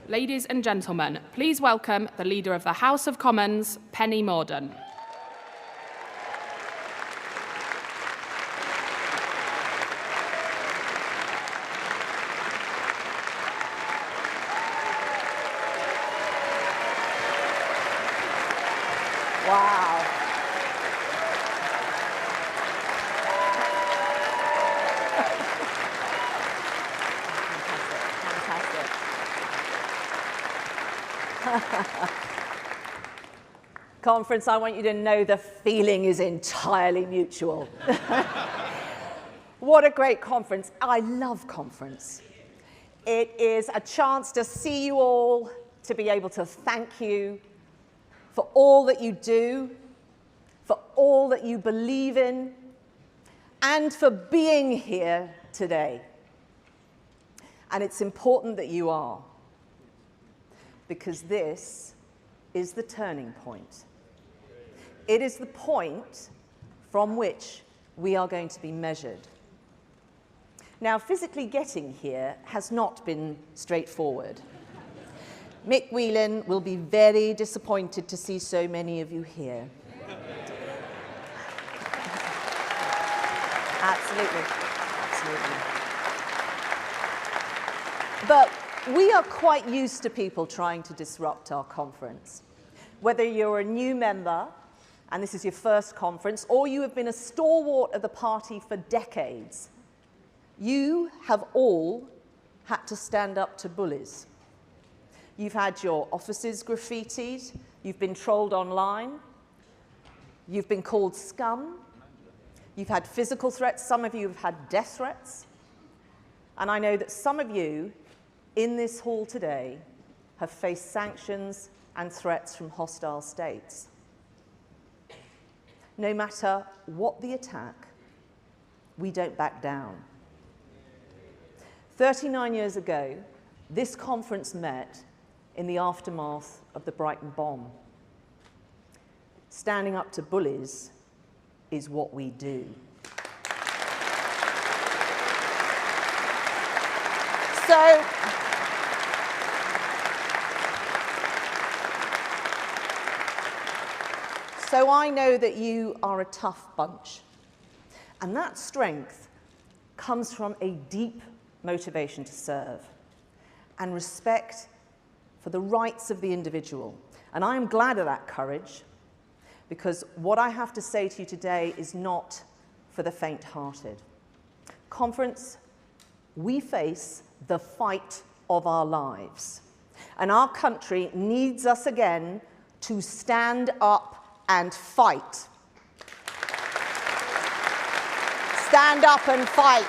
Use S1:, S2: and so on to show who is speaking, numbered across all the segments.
S1: Ladies and gentlemen, please welcome the Leader of the House of Commons, Penny Mordaunt.
S2: Wow. Conference, I want you to know the feeling is entirely mutual. What a great conference. I love conference. It is a chance to see you all, to be able to thank you for all that you do, for all that you believe in, and for being here today. And it's important that you are, because this is the turning point. It is the point from which we are going to be measured. Now, physically getting here has not been straightforward. Mick Whelan will be very disappointed to see so many of you here. Absolutely, absolutely. But we are quite used to people trying to disrupt our conference. Whether you're a new member, and this is your first conference, or you have been a stalwart of the party for decades, you have all had to stand up to bullies. You've had your offices graffitied, you've been trolled online, you've been called scum, you've had physical threats, some of you have had death threats, and I know that some of you in this hall today have faced sanctions and threats from hostile states. No matter what the attack, we don't back down. 39 years ago, this conference met in the aftermath of the Brighton bomb. Standing up to bullies is what we do. So I know that you are a tough bunch, and that strength comes from a deep motivation to serve and respect for the rights of the individual. And I am glad of that courage, because what I have to say to you today is not for the faint-hearted. Conference, we face the fight of our lives. And our country needs us again to stand up and fight. Stand up and fight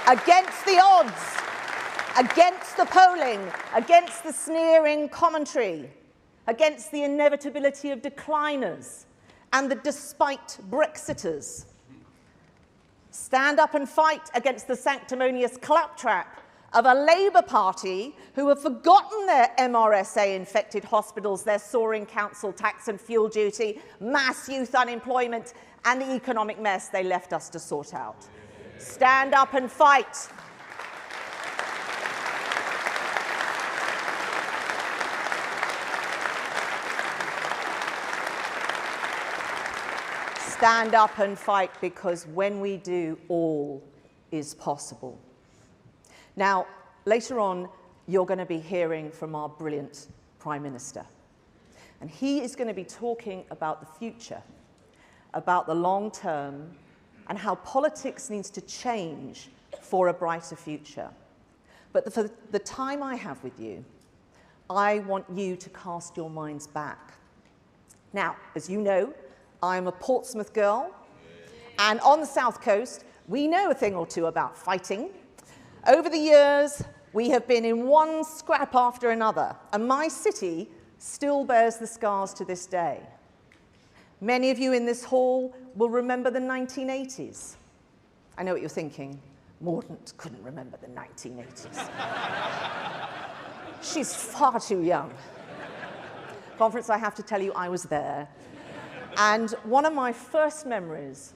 S2: against the odds, against the polling, against the sneering commentary, against the inevitability of decliners and the despite Brexiters. Stand up and fight against the sanctimonious claptrap of a Labour Party who have forgotten their MRSA-infected hospitals, their soaring council tax and fuel duty, mass youth unemployment, and the economic mess they left us to sort out. Stand up and fight. Stand up and fight, because when we do, all is possible. Now, later on, you're going to be hearing from our brilliant Prime Minister. And he is going to be talking about the future, about the long term, and how politics needs to change for a brighter future. But for the time I have with you, I want you to cast your minds back. Now, as you know, I'm a Portsmouth girl, and on the South Coast, we know a thing or two about fighting. Over the years, we have been in one scrap after another, and my city still bears the scars to this day. Many of you in this hall will remember the 1980s. I know what you're thinking. Mordaunt couldn't remember the 1980s. She's far too young. Conference, I have to tell you, I was there. And one of my first memories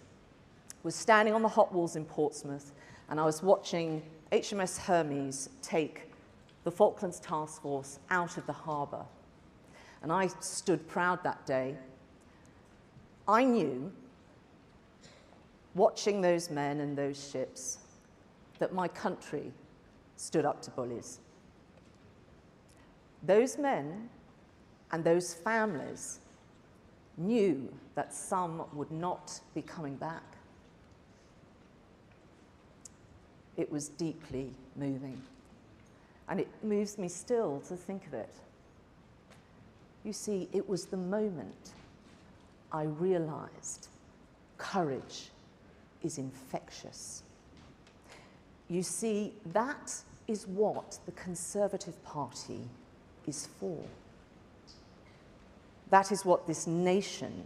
S2: was standing on the hot walls in Portsmouth, and I was watching HMS Hermes take the Falklands Task Force out of the harbour. And I stood proud that day. I knew, watching those men and those ships, that my country stood up to bullies. Those men and those families knew that some would not be coming back. It was deeply moving, and it moves me still to think of it. You see, it was the moment I realized courage is infectious. You see, that is what the Conservative Party is for. That is what this nation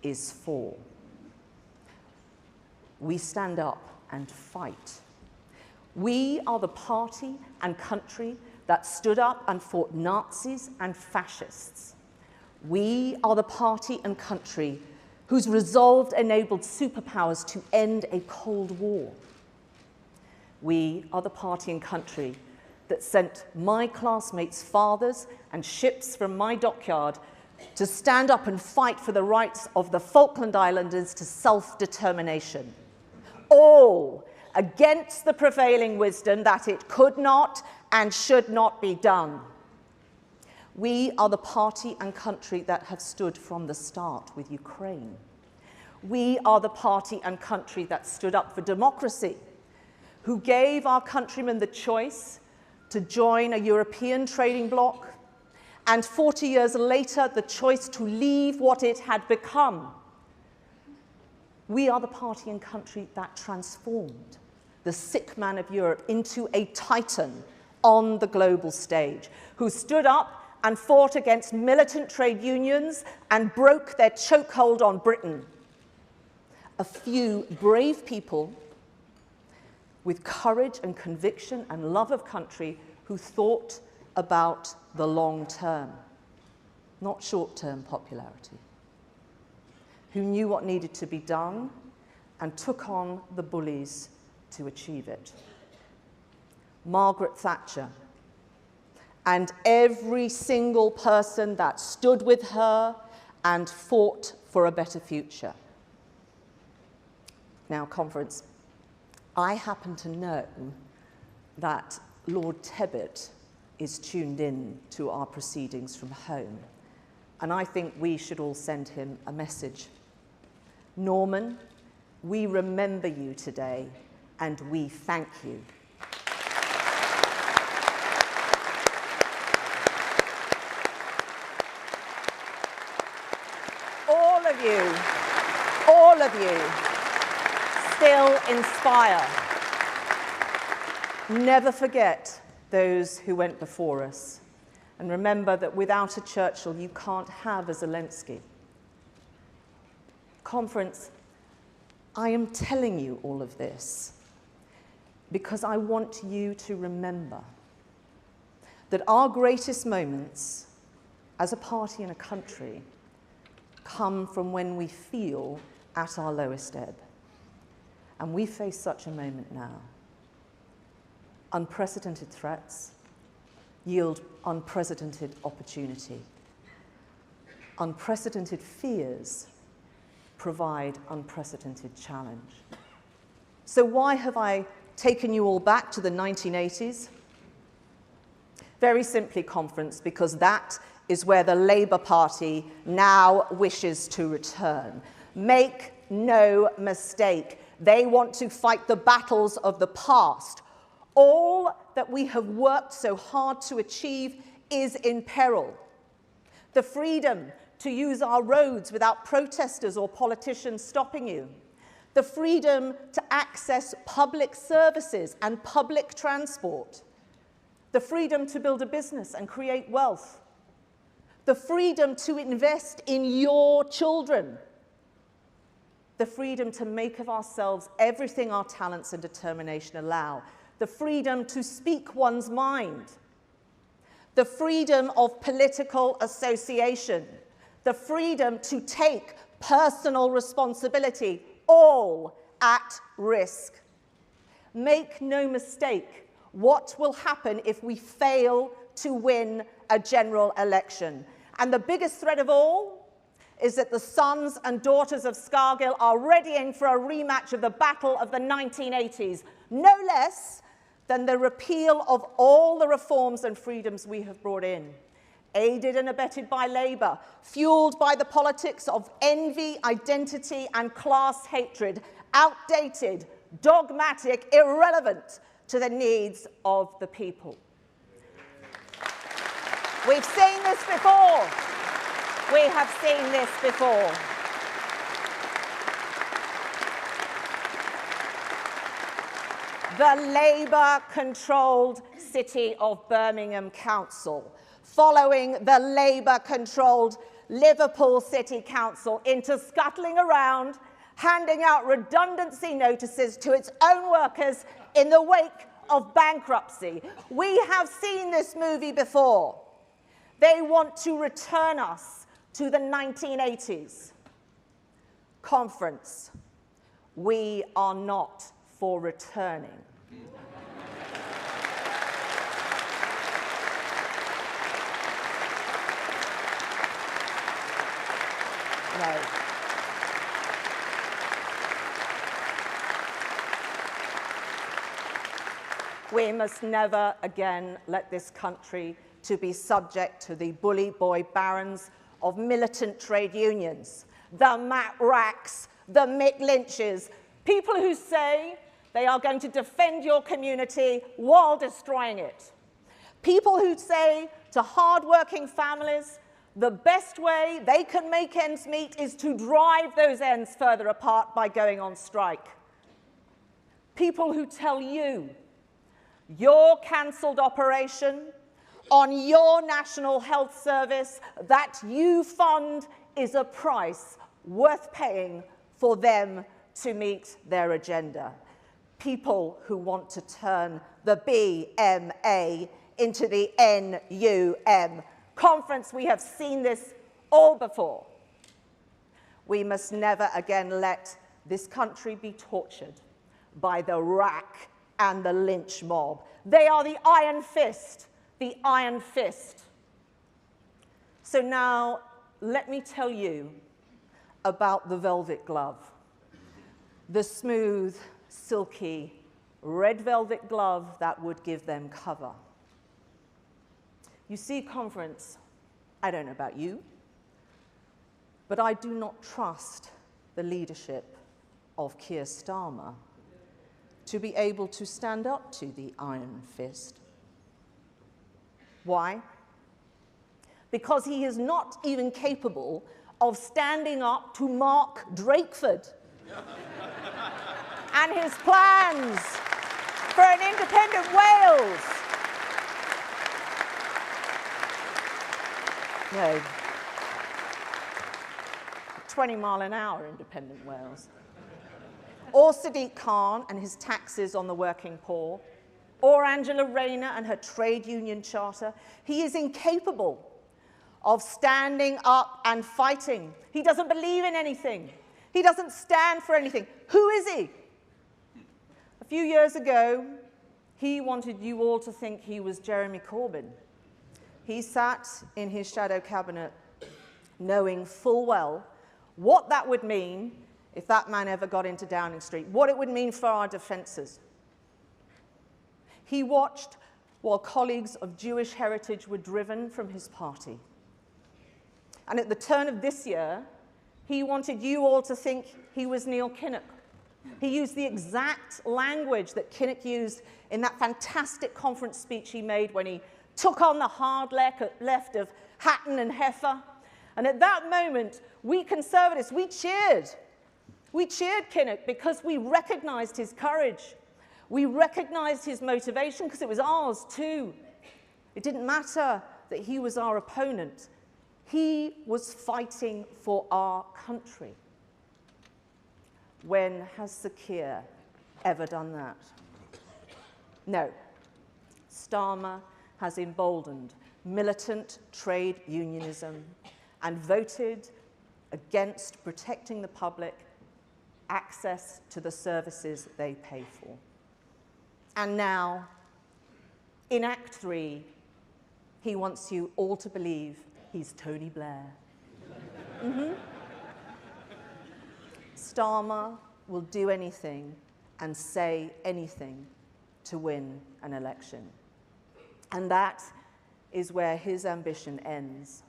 S2: is for. We stand up and fight. We are the party and country that stood up and fought Nazis and fascists. We are the party and country whose resolve enabled superpowers to end a Cold War. We are the party and country that sent my classmates' fathers and ships from my dockyard to stand up and fight for the rights of the Falkland Islanders to self-determination, all against the prevailing wisdom that it could not and should not be done. We are the party and country that have stood from the start with Ukraine. We are the party and country that stood up for democracy, who gave our countrymen the choice to join a European trading bloc, and 40 years later, the choice to leave what it had become. We are the party and country that transformed the sick man of Europe into a titan on the global stage, who stood up and fought against militant trade unions and broke their chokehold on Britain. A few brave people with courage and conviction and love of country who thought about the long term, not short-term popularity, who knew what needed to be done and took on the bullies to achieve it. Margaret Thatcher and every single person that stood with her and fought for a better future. Now, Conference, I happen to know that Lord Tebbit is tuned in to our proceedings from home. And I think we should all send him a message. Norman, we remember you today, and we thank you. All of you still inspire. Never forget those who went before us. And remember that without a Churchill, you can't have a Zelensky. Conference, I am telling you all of this because I want you to remember that our greatest moments as a party and a country come from when we feel at our lowest ebb. And we face such a moment now. Unprecedented threats yield unprecedented opportunity. Unprecedented fears provide unprecedented challenge. So why have I taken you all back to the 1980s? Very simply, Conference, because that is where the Labour Party now wishes to return. Make no mistake, they want to fight the battles of the past. All that we have worked so hard to achieve is in peril. The freedom to use our roads without protesters or politicians stopping you. The freedom to access public services and public transport. The freedom to build a business and create wealth. The freedom to invest in your children. The freedom to make of ourselves everything our talents and determination allow. The freedom to speak one's mind. The freedom of political association. The freedom to take personal responsibility, all at risk. Make no mistake, what will happen if we fail to win a general election? And the biggest threat of all is that the sons and daughters of Scargill are readying for a rematch of the battle of the 1980s, no less than the repeal of all the reforms and freedoms we have brought in, aided and abetted by Labour, fueled by the politics of envy, identity, and class hatred, outdated, dogmatic, irrelevant to the needs of the people. We've seen this before. We have seen this before. The Labour-controlled City of Birmingham Council, following the Labour-controlled Liverpool City Council into scuttling around, handing out redundancy notices to its own workers in the wake of bankruptcy. We have seen this movie before. They want to return us to the 1980s. Conference, we are not for returning. No. We must never again let this country to be subject to the bully boy barons of militant trade unions, the Matt Racks, the Mick Lynches, people who say they are going to defend your community while destroying it. People who say to hard-working families, the best way they can make ends meet is to drive those ends further apart by going on strike. People who tell you your cancelled operation on your National Health Service that you fund is a price worth paying for them to meet their agenda. People who want to turn the BMA into the NUM. Conference, we have seen this all before. We must never again let this country be tortured by the rack and the lynch mob. They are the iron fist, the iron fist. So now, let me tell you about the velvet glove. The smooth, silky, red velvet glove that would give them cover. You see, conference, I don't know about you, but I do not trust the leadership of Keir Starmer to be able to stand up to the iron fist. Why? Because he is not even capable of standing up to Mark Drakeford and his plans for an independent Wales. No. 20-mile-an-hour independent Wales. Or Sadiq Khan and his taxes on the working poor, or Angela Rayner and her trade union charter. He is incapable of standing up and fighting. He doesn't believe in anything. He doesn't stand for anything. Who is he? A few years ago, he wanted you all to think he was Jeremy Corbyn. He sat in his shadow cabinet knowing full well what that would mean if that man ever got into Downing Street, what it would mean for our defences. He watched while colleagues of Jewish heritage were driven from his party. And at the turn of this year, he wanted you all to think he was Neil Kinnock. He used the exact language that Kinnock used in that fantastic conference speech he made when he took on the hard left of Hatton and Heffer. And at that moment, we Conservatives, we cheered. We cheered Kinnock because we recognised his courage. We recognised his motivation because it was ours too. It didn't matter that he was our opponent. He was fighting for our country. When has Sir Keir ever done that? No. Starmer has emboldened militant trade unionism and voted against protecting the public access to the services they pay for. And now, in Act 3, he wants you all to believe he's Tony Blair. Starmer will do anything and say anything to win an election. And that is where his ambition ends,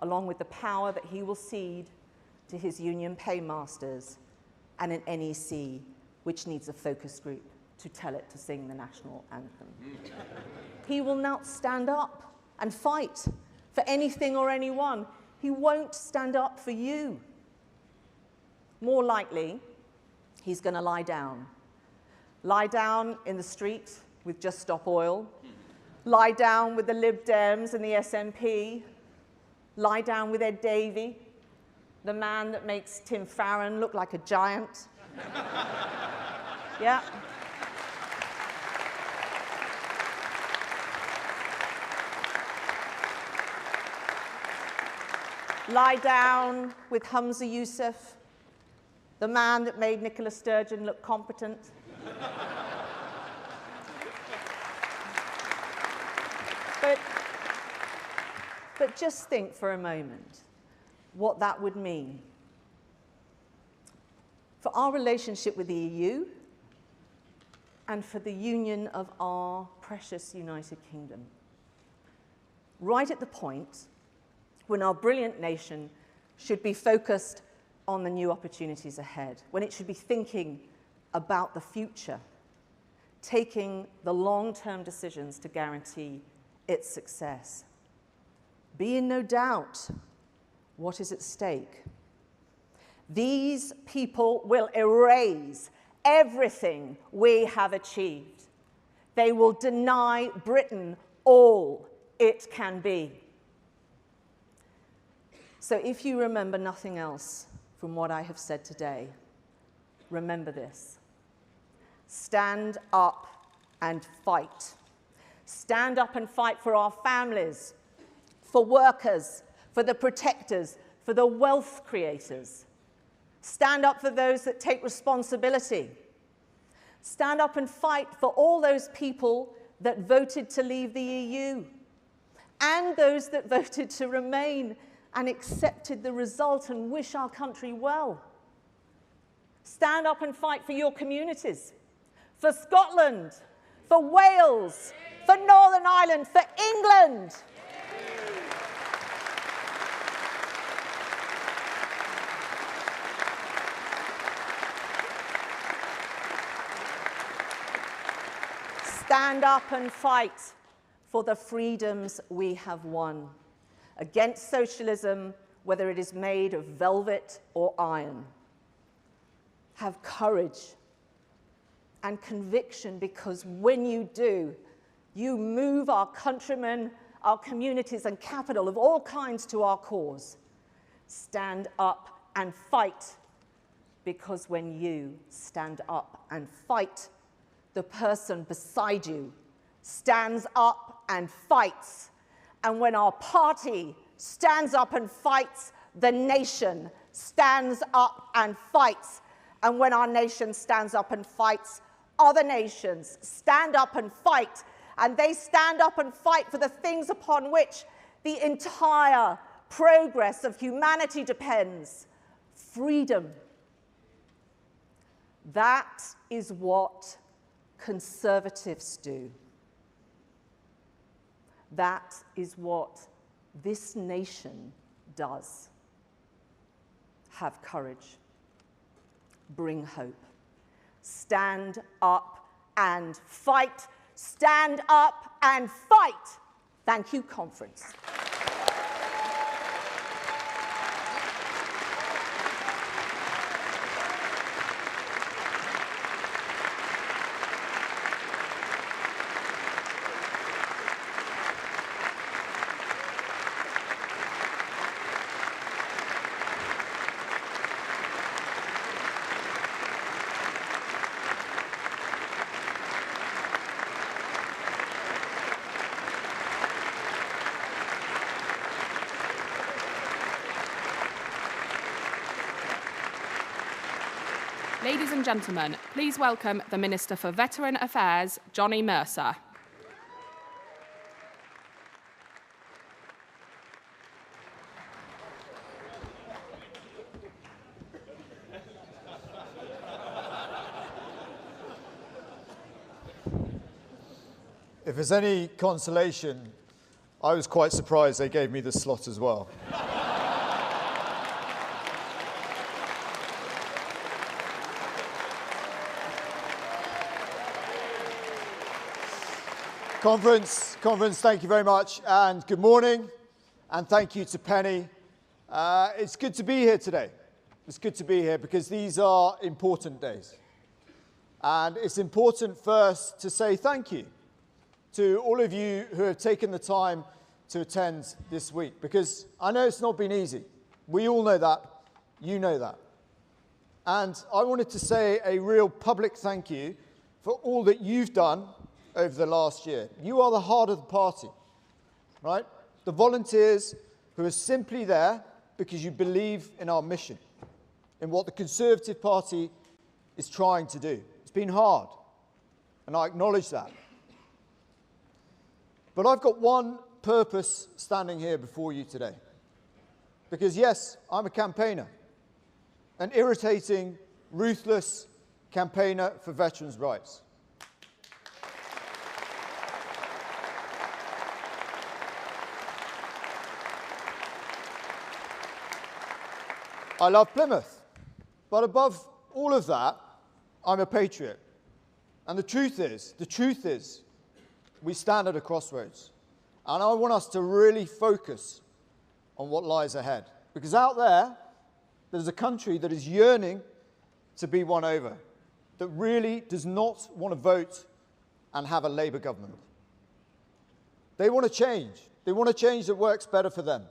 S2: along with the power that he will cede to his union paymasters and an NEC which needs a focus group to tell it to sing the national anthem. He will not stand up and fight for anything or anyone. He won't stand up for you. More likely, he's going to lie down. Lie down in the street with Just Stop Oil. Lie down with the Lib Dems and the SNP. Lie down with Ed Davey, the man that makes Tim Farron look like a giant. Yeah. Lie down with Humza Yousaf, the man that made Nicola Sturgeon look competent. But just think for a moment what that would mean for our relationship with the EU and for the union of our precious United Kingdom. Right at the point when our brilliant nation should be focused on the new opportunities ahead, when it should be thinking about the future, taking the long-term decisions to guarantee its success. Be in no doubt what is at stake. These people will erase everything we have achieved. They will deny Britain all it can be. So if you remember nothing else from what I have said today, remember this. Stand up and fight. Stand up and fight for our families, for workers, for the protectors, for the wealth creators. Stand up for those that take responsibility. Stand up and fight for all those people that voted to leave the EU and those that voted to remain and accepted the result and wish our country well. Stand up and fight for your communities, for Scotland, for Wales, for Northern Ireland, for England, stand up and fight for the freedoms we have won, against socialism, whether it is made of velvet or iron. Have courage and conviction, because when you do, you move our countrymen, our communities and capital of all kinds to our cause. Stand up and fight, because when you stand up and fight, the person beside you stands up and fights. And when our party stands up and fights, the nation stands up and fights. And when our nation stands up and fights, other nations stand up and fight. And they stand up and fight for the things upon which the entire progress of humanity depends. Freedom. That is what conservatives do. That is what this nation does. Have courage. Bring hope. Stand up and fight. Stand up and fight. Thank you, conference.
S1: Ladies and gentlemen, please welcome the Minister for Veteran Affairs, Johnny Mercer.
S3: If there's any consolation, I was quite surprised they gave me the slot as well. Conference, thank you very much, and good morning, and thank you to Penny. It's good to be here today. It's good to be here because these are important days. And it's important first to say thank you to all of you who have taken the time to attend this week, because I know it's not been easy. We all know that. You know that. And I wanted to say a real public thank you for all that you've done over the last year. You are the heart of the party, right? The volunteers who are simply there because you believe in our mission, in what the Conservative Party is trying to do. It's been hard, and I acknowledge that. But I've got one purpose standing here before you today. Because yes, I'm a campaigner, an irritating, ruthless campaigner for veterans' rights. I love Plymouth, but above all of that, I'm a patriot. And the truth is, we stand at a crossroads. And I want us to really focus on what lies ahead. Because out there's a country that is yearning to be won over, that really does not want to vote and have a Labour government. They want to change. They want a change that works better for them.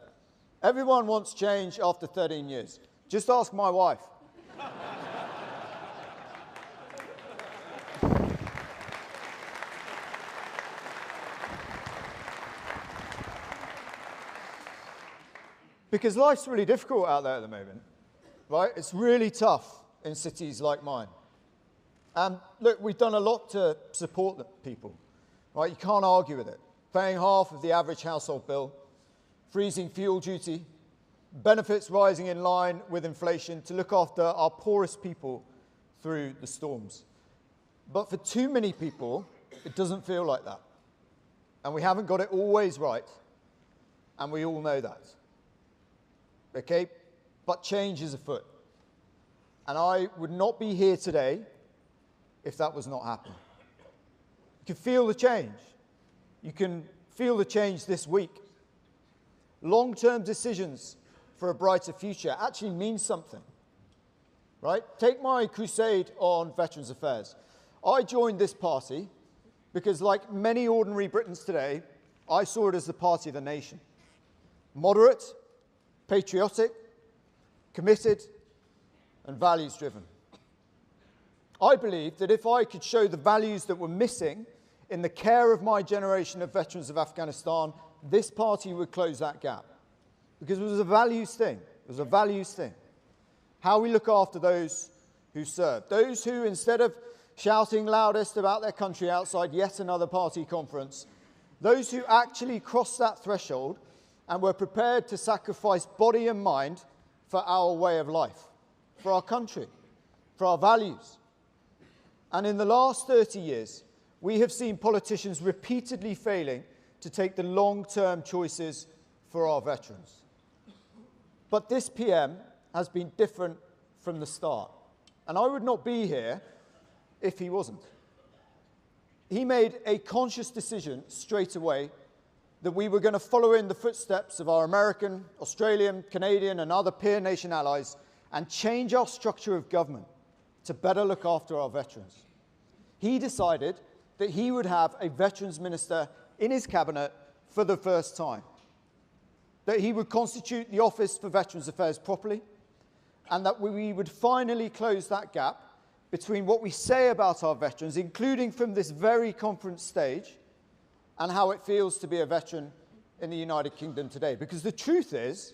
S3: Everyone wants change after 13 years. Just ask my wife. Because life's really difficult out there at the moment, right? It's really tough in cities like mine. And look, we've done a lot to support the people, right? You can't argue with it. Paying half of the average household bill, freezing fuel duty, benefits rising in line with inflation to look after our poorest people through the storms. But for too many people, it doesn't feel like that. And we haven't got it always right, and we all know that. Okay? But change is afoot. And I would not be here today if that was not happening. You can feel the change. You can feel the change this week. Long-term decisions for a brighter future actually mean something, right? Take my crusade on Veterans Affairs. I joined this party because, like many ordinary Britons today, I saw it as the party of the nation. Moderate, patriotic, committed, and values-driven. I believed that if I could show the values that were missing in the care of my generation of veterans of Afghanistan, this party would close that gap. Because it was a values thing. It was a values thing. How we look after those who serve. Those who, instead of shouting loudest about their country outside yet another party conference, those who actually crossed that threshold and were prepared to sacrifice body and mind for our way of life, for our country, for our values. And in the last 30 years, we have seen politicians repeatedly failing to take the long-term choices for our veterans. But this PM has been different from the start. And I would not be here if he wasn't. He made a conscious decision straight away that we were going to follow in the footsteps of our American, Australian, Canadian, and other peer nation allies and change our structure of government to better look after our veterans. He decided that he would have a veterans minister in his cabinet for the first time, that he would constitute the Office for Veterans Affairs properly, and that we would finally close that gap between what we say about our veterans, including from this very conference stage, and how it feels to be a veteran in the United Kingdom today. Because the truth is,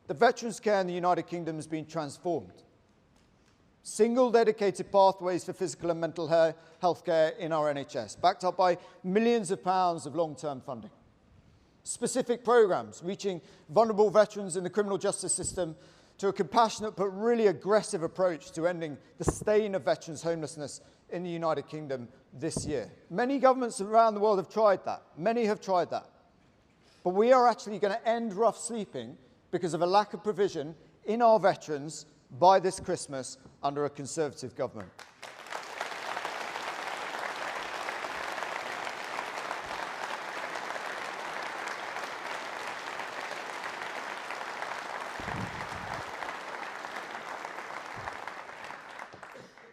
S3: the veterans' care in the United Kingdom has been transformed. Single dedicated pathways for physical and mental health care in our NHS, backed up by millions of pounds of long-term funding. Specific programmes reaching vulnerable veterans in the criminal justice system to a compassionate but really aggressive approach to ending the stain of veterans' homelessness in the United Kingdom this year. Many governments around the world have tried that. Many have tried that. But we are actually going to end rough sleeping because of a lack of provision in our veterans by this Christmas under a Conservative government.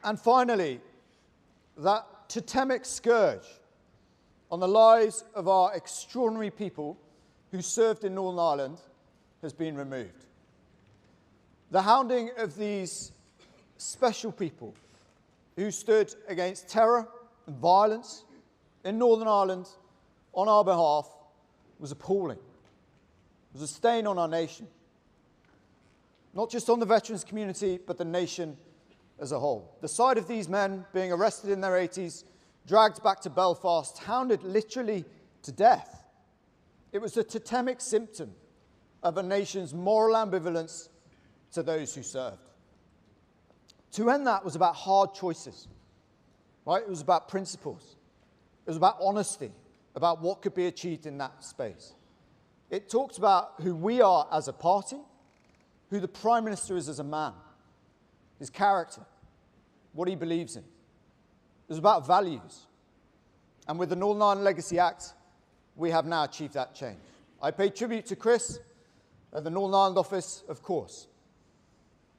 S3: And finally, that totemic scourge on the lives of our extraordinary people who served in Northern Ireland has been removed. The hounding of these special people who stood against terror and violence in Northern Ireland on our behalf was appalling. It was a stain on our nation. Not just on the veterans community, but the nation as a whole. The sight of these men being arrested in their 80s, dragged back to Belfast, hounded literally to death. It was a totemic symptom of a nation's moral ambivalence to those who served. To end that was about hard choices, right? It was about principles. It was about honesty, about what could be achieved in that space. It talked about who we are as a party, who the Prime Minister is as a man, his character, what he believes in. It was about values. And with the Northern Ireland Legacy Act, we have now achieved that change. I pay tribute to Chris at the Northern Ireland office, of course.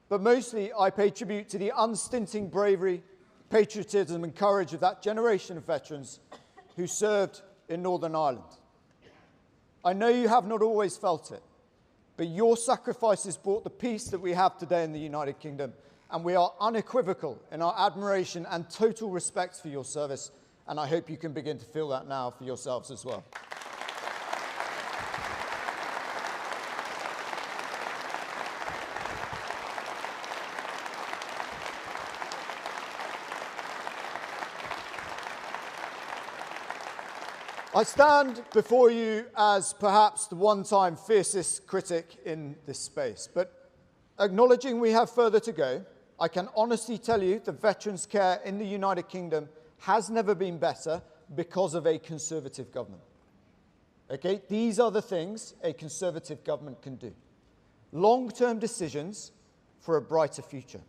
S3: But mostly, I pay tribute to the unstinting bravery, patriotism and courage of that generation of veterans who served in Northern Ireland. I know you have not always felt it, but your sacrifices brought the peace that we have today in the United Kingdom, and we are unequivocal in our admiration and total respect for your service, and I hope you can begin to feel that now for yourselves as well. I stand before you as perhaps the one-time fiercest critic in this space, but acknowledging we have further to go, I can honestly tell you that veterans' care in the United Kingdom has never been better because of a Conservative government. Okay, these are the things a Conservative government can do. Long-term decisions for a brighter future.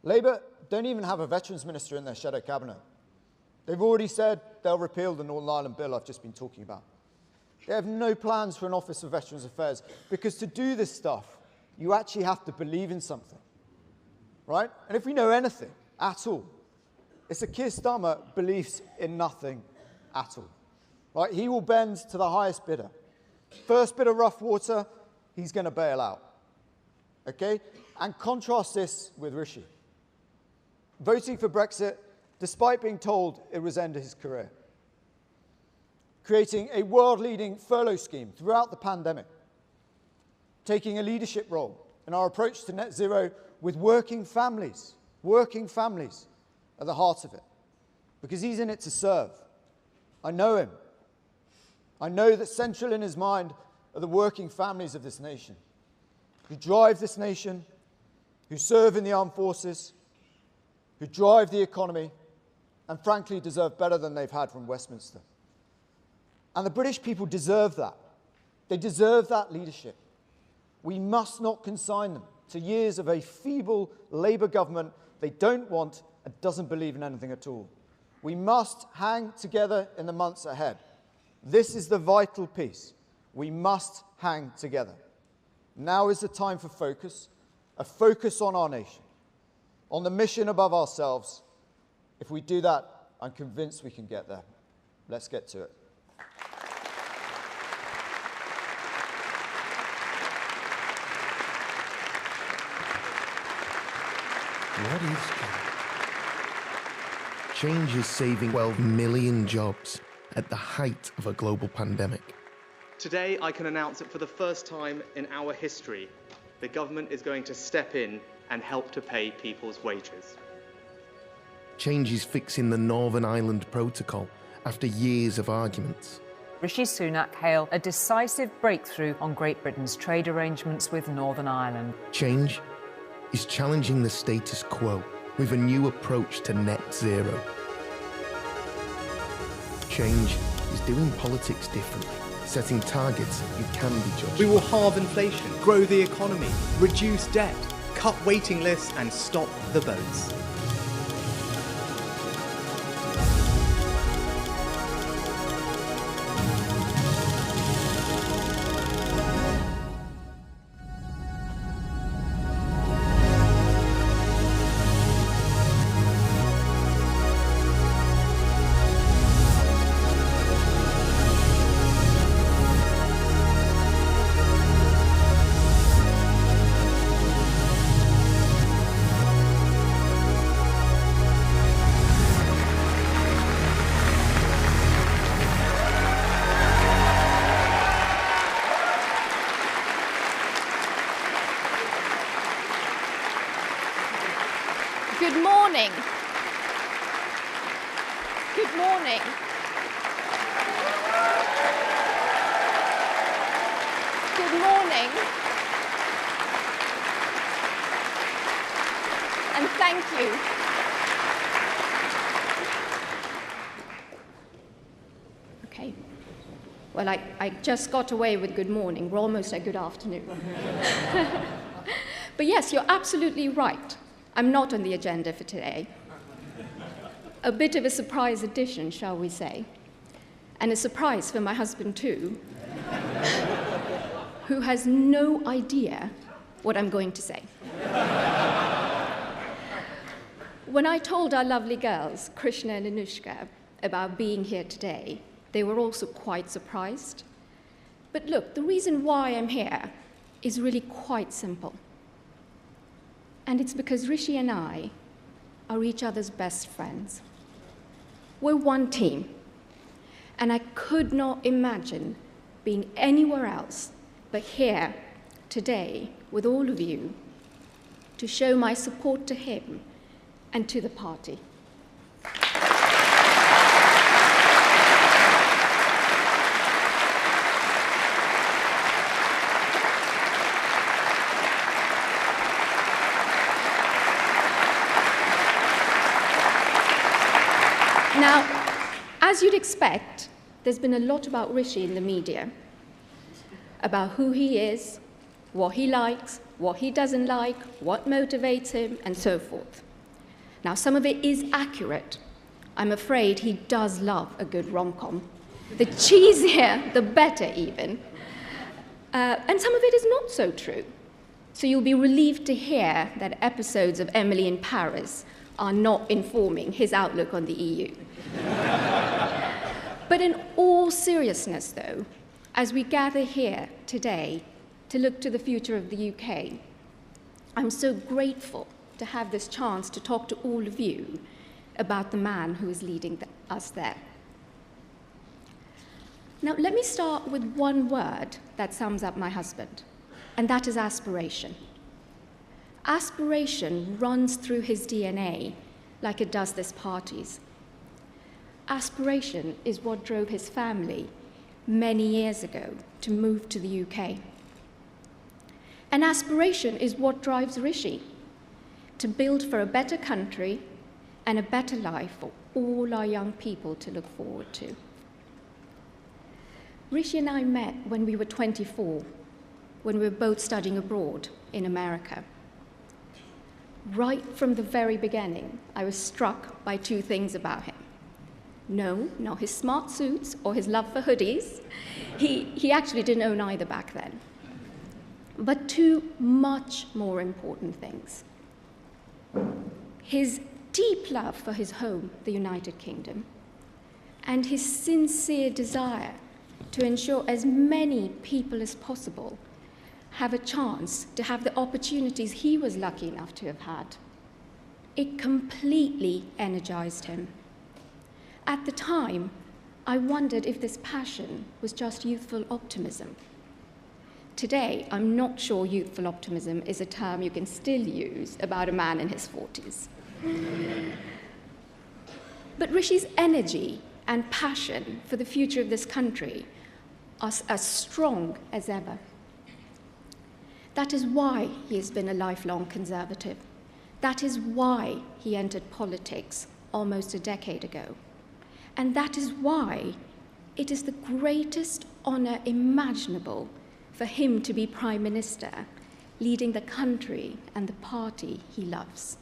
S3: Labour don't even have a veterans minister in their shadow cabinet. They've already said they'll repeal the Northern Ireland Bill I've just been talking about. They have no plans for an Office for Veterans Affairs, because to do this stuff, you actually have to believe in something, right? And if we know anything at all, it's that Keir Starmer believes in nothing at all, right? He will bend to the highest bidder. First bit of rough water, he's going to bail out, okay? And contrast this with Rishi, voting for Brexit despite being told it was end of his career, creating a world-leading furlough scheme throughout the pandemic, taking a leadership role in our approach to net zero with working families at the heart of it, because he's in it to serve. I know him. I know that central in his mind are the working families of this nation, who drive this nation, who serve in the armed forces, who drive the economy, and frankly deserve better than they've had from Westminster. And the British people deserve that. They deserve that leadership. We must not consign them to years of a feeble Labour government they don't want and doesn't believe in anything at all. We must hang together in the months ahead. This is the vital piece. We must hang together. Now is the time for focus, a focus on our nation, on the mission above ourselves. If we do that, I'm convinced we can get there. Let's get to it.
S4: What is change? Change is saving 12 million jobs at the height of a global pandemic.
S5: Today, I can announce that for the first time in our history, the government is going to step in and help to pay people's wages.
S4: Change is fixing the Northern Ireland Protocol after years of arguments.
S6: Rishi Sunak hailed a decisive breakthrough on Great Britain's trade arrangements with Northern Ireland.
S4: Change is challenging the status quo with a new approach to net zero. Change is doing politics differently, setting targets you can be judged.
S7: We will halve inflation, grow the economy, reduce debt, cut waiting lists and stop the votes.
S1: Good morning. Good morning. Good morning. And thank you.
S8: Okay. Well, I just got away with good morning. We're almost at good afternoon. But yes, you're absolutely right. I'm not on the agenda for today. A bit of a surprise addition, shall we say. And a surprise for my husband too, who has no idea what I'm going to say. When I told our lovely girls, Krishna and Anushka, about being here today, they were also quite surprised. But look, the reason why I'm here is really quite simple. And it's because Rishi and I are each other's best friends. We're one team. And I could not imagine being anywhere else but here today with all of you to show my support to him and to the party. Now, as you'd expect, there's been a lot about Rishi in the media, about who he is, what he likes, what he doesn't like, what motivates him, and so forth. Now, some of it is accurate, I'm afraid he does love a good rom-com. The cheesier, the better even. And some of it is not so true. So you'll be relieved to hear that episodes of Emily in Paris are not informing his outlook on the EU. But in all seriousness, though, as we gather here today to look to the future of the UK, I'm so grateful to have this chance to talk to all of you about the man who is leading us there. Now, let me start with one word that sums up my husband, and that is aspiration. Aspiration runs through his DNA like it does this party's. Aspiration is what drove his family many years ago to move to the UK. And aspiration is what drives Rishi to build for a better country and a better life for all our young people to look forward to. Rishi and I met when we were 24, when we were both studying abroad in America. Right from the very beginning, I was struck by two things about him. No, not his smart suits or his love for hoodies. He actually didn't own either back then. But two much more important things. His deep love for his home, the United Kingdom, and his sincere desire to ensure as many people as possible have a chance to have the opportunities he was lucky enough to have had. It completely energized him. At the time, I wondered if this passion was just youthful optimism. Today, I'm not sure youthful optimism is a term you can still use about a man in his 40s. But Rishi's energy and passion for the future of this country are as strong as ever. That is why he has been a lifelong Conservative. That is why he entered politics almost a decade ago. And that is why it is the greatest honor imaginable for him to be Prime Minister, leading the country and the party he loves.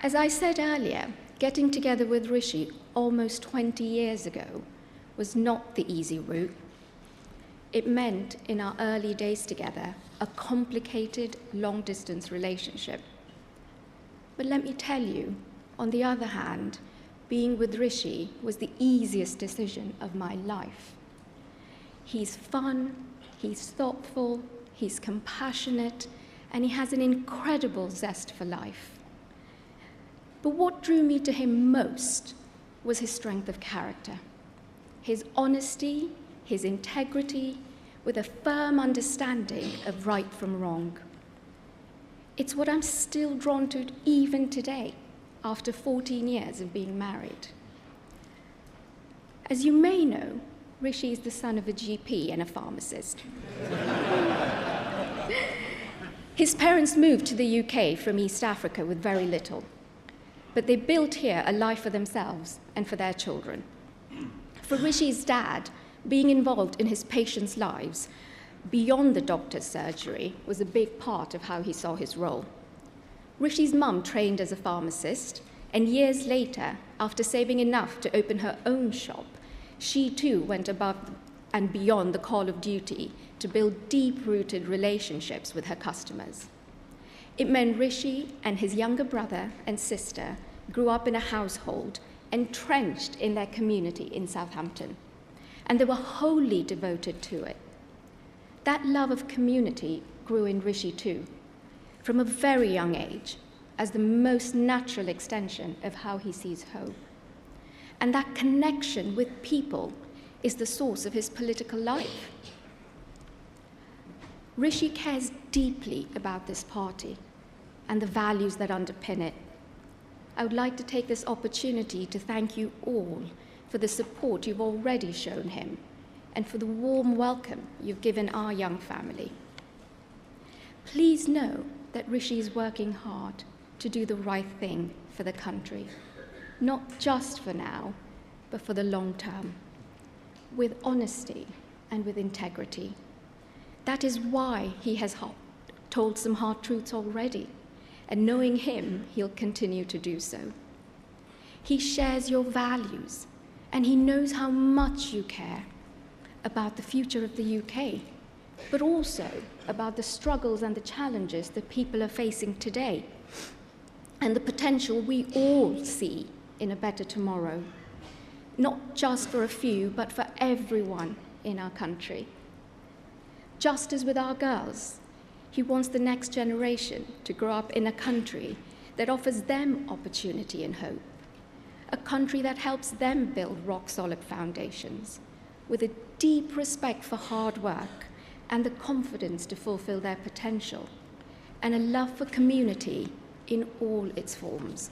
S8: As I said earlier, getting together with Rishi almost 20 years ago was not the easy route. It meant, in our early days together, a complicated, long-distance relationship. But let me tell you, on the other hand, being with Rishi was the easiest decision of my life. He's fun, he's thoughtful, he's compassionate, and he has an incredible zest for life. But what drew me to him most was his strength of character, his honesty, his integrity, with a firm understanding of right from wrong. It's what I'm still drawn to even today, after 14 years of being married. As you may know, Rishi is the son of a GP and a pharmacist. His parents moved to the UK from East Africa with very little, but they built here a life for themselves and for their children. For Rishi's dad, being involved in his patients' lives beyond the doctor's surgery was a big part of how he saw his role. Rishi's mum trained as a pharmacist, and years later, after saving enough to open her own shop, she too went above and beyond the call of duty to build deep-rooted relationships with her customers. It meant Rishi and his younger brother and sister grew up in a household entrenched in their community in Southampton, and they were wholly devoted to it. That love of community grew in Rishi too, from a very young age, as the most natural extension of how he sees home. And that connection with people is the source of his political life. Rishi cares deeply about this party and the values that underpin it. I would like to take this opportunity to thank you all for the support you've already shown him and for the warm welcome you've given our young family. Please know that Rishi is working hard to do the right thing for the country, not just for now, but for the long term. with honesty and with integrity. That is why he has told some hard truths already, and knowing him, he'll continue to do so. He shares your values, and he knows how much you care about the future of the UK, but also about the struggles and the challenges that people are facing today, and the potential we all see in a better tomorrow, not just for a few, but for everyone in our country. Just as with our girls, he wants the next generation to grow up in a country that offers them opportunity and hope, a country that helps them build rock-solid foundations, with a deep respect for hard work and the confidence to fulfill their potential, and a love for community in all its forms.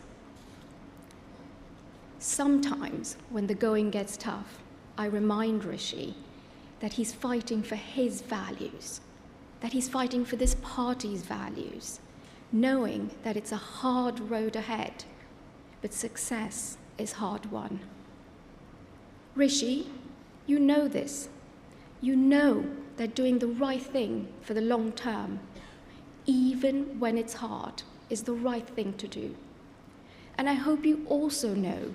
S8: Sometimes, when the going gets tough, I remind Rishi that he's fighting for his values, that he's fighting for this party's values, knowing that it's a hard road ahead, but success is hard won. Rishi, you know this. You know that doing the right thing for the long term, even when it's hard, is the right thing to do. And I hope you also know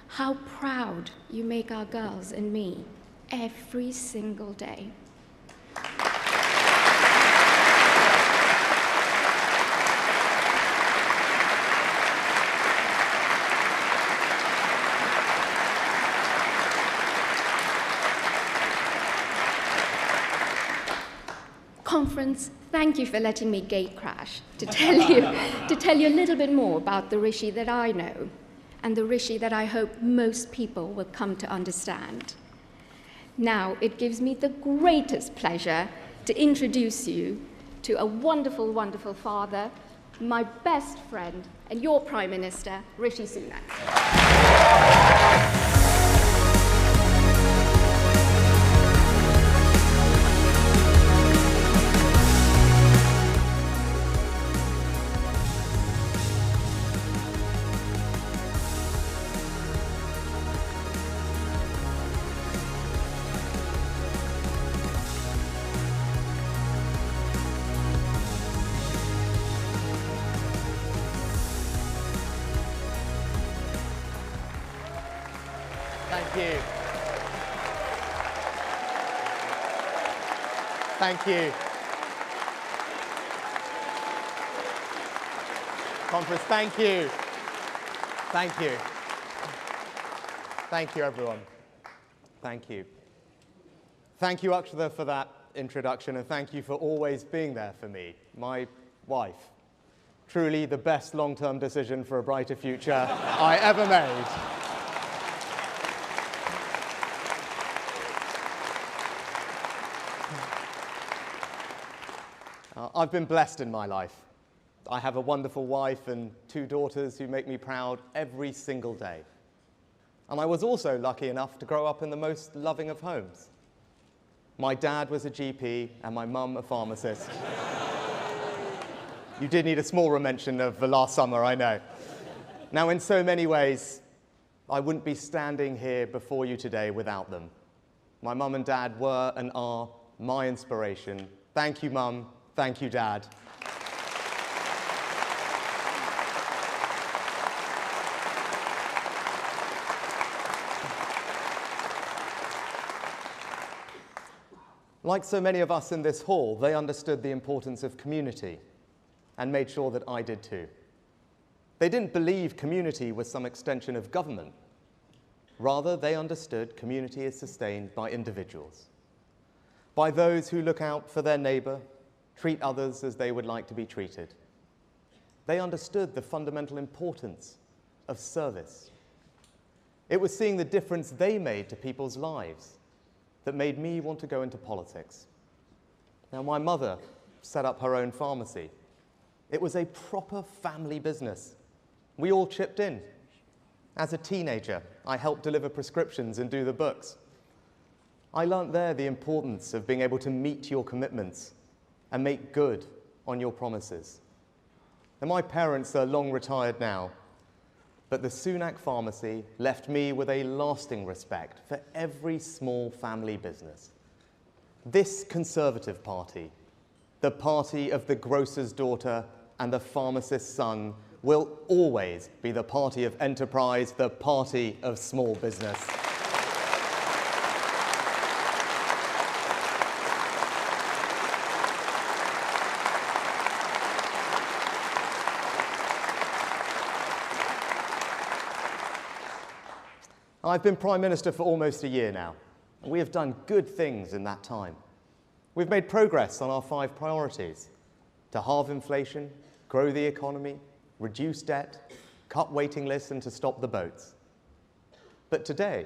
S8: how proud you make our girls and me every single day. Conference, thank you for letting me gate crash to tell you a little bit more about the Rishi that I know, and the Rishi that I hope most people will come to understand. Now, it gives me the greatest pleasure to introduce you to a wonderful, wonderful father, my best friend, and your Prime Minister, Rishi Sunak.
S7: Thank you. Thank you. Conference, thank you. Thank you. Thank you, everyone. Thank you. Thank you, Akshata, for that introduction, and thank you for always being there for me, my wife. Truly the best long-term decision for a brighter future I ever made. I've been blessed in my life. I have a wonderful wife and 2 daughters who make me proud every single day. And I was also lucky enough to grow up in the most loving of homes. My dad was a GP and my mum a pharmacist. You did need a smaller mention of the last summer, I know. Now, in so many ways, I wouldn't be standing here before you today without them. My mum and dad were and are my inspiration. Thank you, Mum. Thank you, Dad. Like so many of us in this hall, they understood the importance of community and made sure that I did too. They didn't believe community was some extension of government. Rather, they understood community is sustained by individuals, by those who look out for their neighbour, treat others as they would like to be treated. They understood the fundamental importance of service. It was seeing the difference they made to people's lives that made me want to go into politics. Now, my mother set up her own pharmacy. It was a proper family business. We all chipped in. As a teenager, I helped deliver prescriptions and do the books. I learnt there the importance of being able to meet your commitments and make good on your promises. And my parents are long retired now, but the Sunak pharmacy left me with a lasting respect for every small family business. This Conservative Party, the party of the grocer's daughter and the pharmacist's son, will always be the party of enterprise, the party of small business. I've been Prime Minister for almost a year now, and we have done good things in that time. We've made progress on our 5 priorities: to halve inflation, grow the economy, reduce debt, cut waiting lists, and to stop the boats. But today,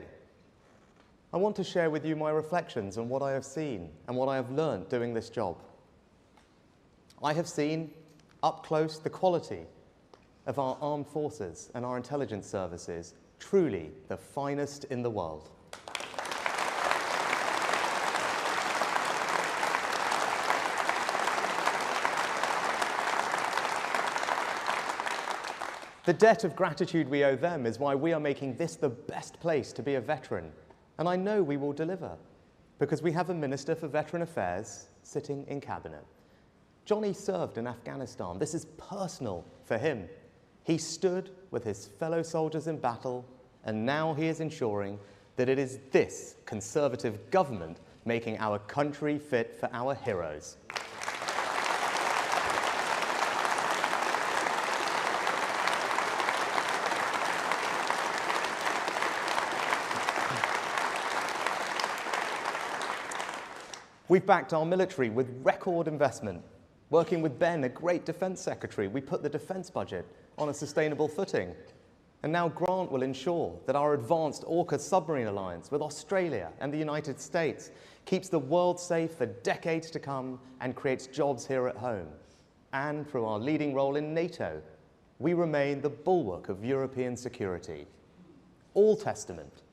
S7: I want to share with you my reflections on what I have seen and what I have learned doing this job. I have seen up close the quality of our armed forces and our intelligence services, truly the finest in the world. The debt of gratitude we owe them is why we are making this the best place to be a veteran. And I know we will deliver, because we have a Minister for Veteran Affairs sitting in Cabinet. Johnny served in Afghanistan. This is personal for him. He stood with his fellow soldiers in battle, and now he is ensuring that it is this Conservative government making our country fit for our heroes. We've backed our military with record investment. Working with Ben, a great defence secretary, we put the defence budget on a sustainable footing. And now Grant will ensure that our advanced AUKUS submarine alliance with Australia and the United States keeps the world safe for decades to come and creates jobs here at home. And through our leading role in NATO, we remain the bulwark of European security. All testament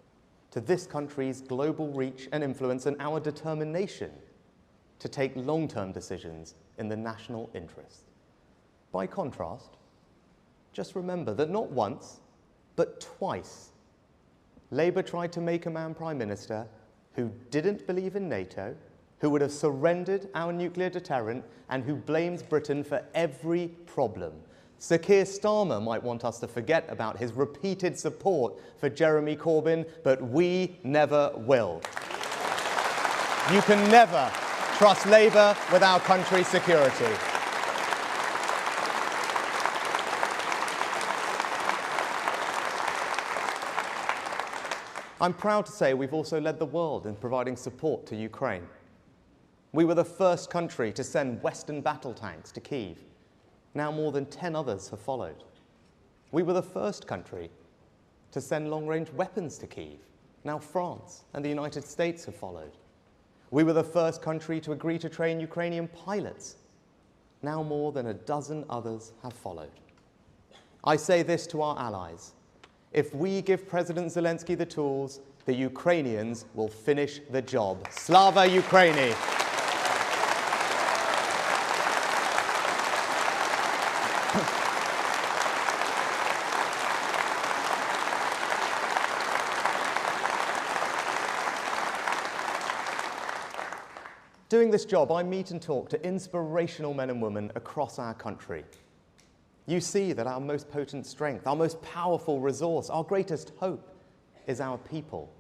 S7: to this country's global reach and influence and our determination to take long-term decisions in the national interest. By contrast, just remember that not once, but twice, Labour tried to make a man Prime Minister who didn't believe in NATO, who would have surrendered our nuclear deterrent, and who blames Britain for every problem. Sir Keir Starmer might want us to forget about his repeated support for Jeremy Corbyn, but we never will. You can never trust Labour with our country's security. I'm proud to say we've also led the world in providing support to Ukraine. We were the first country to send Western battle tanks to Kyiv. Now more than 10 others have followed. We were the first country to send long-range weapons to Kyiv. Now France and the United States have followed. We were the first country to agree to train Ukrainian pilots. Now more than a dozen others have followed. I say this to our allies. If we give President Zelensky the tools, the Ukrainians will finish the job. Slava Ukraini! Doing this job, I meet and talk to inspirational men and women across our country. You see that our most potent strength, our most powerful resource, our greatest hope is our people.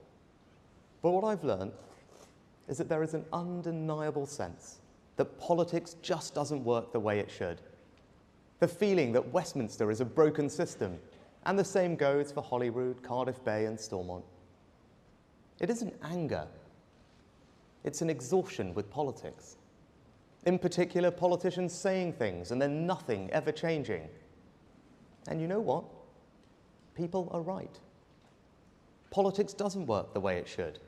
S7: But what I've learned is that there is an undeniable sense that politics just doesn't work the way it should. The feeling that Westminster is a broken system, and the same goes for Holyrood, Cardiff Bay and Stormont. It isn't anger. It's an exhaustion with politics. In particular, politicians saying things and then nothing ever changing. And you know what? People are right. Politics doesn't work the way it should.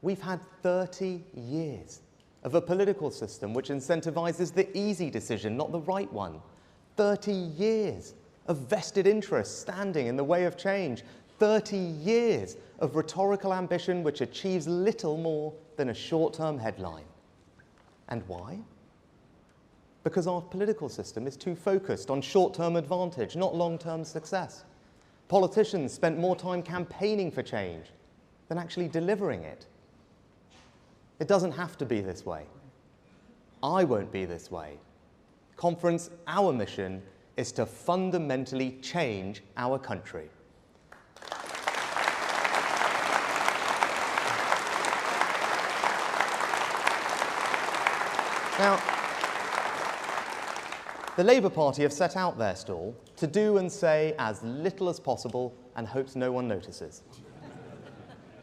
S7: We've had 30 years of a political system which incentivizes the easy decision, not the right one. 30 years of vested interests standing in the way of change. 30 years of rhetorical ambition which achieves little more than a short-term headline. And why? Because our political system is too focused on short-term advantage, not long-term success. Politicians spent more time campaigning for change than actually delivering it. It doesn't have to be this way. I won't be this way. Conference, our mission is to fundamentally change our country. Now, the Labour Party have set out their stall to do and say as little as possible and hopes no one notices.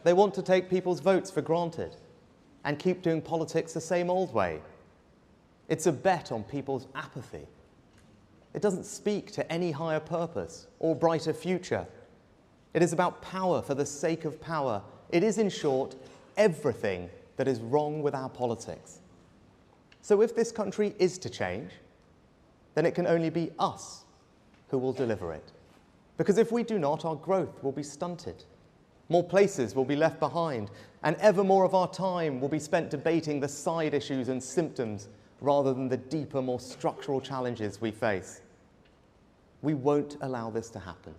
S7: They want to take people's votes for granted and keep doing politics the same old way. It's a bet on people's apathy. It doesn't speak to any higher purpose or brighter future. It is about power for the sake of power. It is, in short, everything that is wrong with our politics. So if this country is to change, then it can only be us who will deliver it. Because if we do not, our growth will be stunted. More places will be left behind, and ever more of our time will be spent debating the side issues and symptoms rather than the deeper, more structural challenges we face. We won't allow this to happen.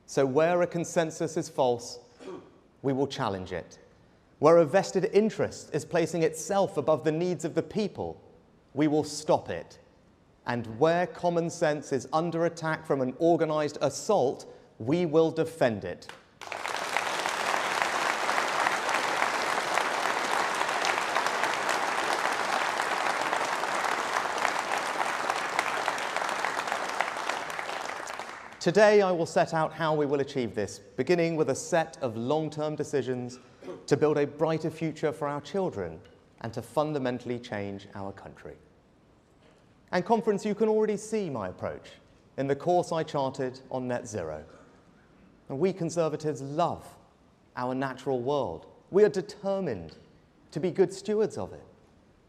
S7: So where a consensus is false, we will challenge it. Where a vested interest is placing itself above the needs of the people, we will stop it. And where common sense is under attack from an organised assault, we will defend it. Today, I will set out how we will achieve this, beginning with a set of long-term decisions to build a brighter future for our children and to fundamentally change our country. And Conference, you can already see my approach in the course I charted on net zero. And we Conservatives love our natural world. We are determined to be good stewards of it.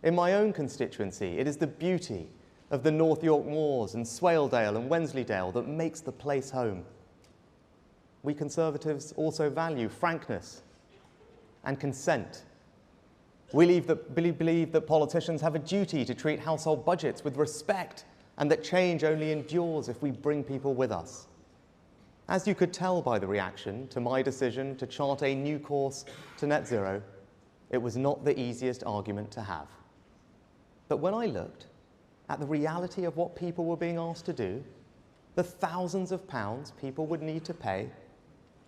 S7: In my own constituency, it is the beauty of the North York Moors and Swaledale and Wensleydale that makes the place home. We Conservatives also value frankness and consent. We believe that politicians have a duty to treat household budgets with respect and that change only endures if we bring people with us. As you could tell by the reaction to my decision to chart a new course to net zero, it was not the easiest argument to have. But when I looked at the reality of what people were being asked to do, the thousands of pounds people would need to pay,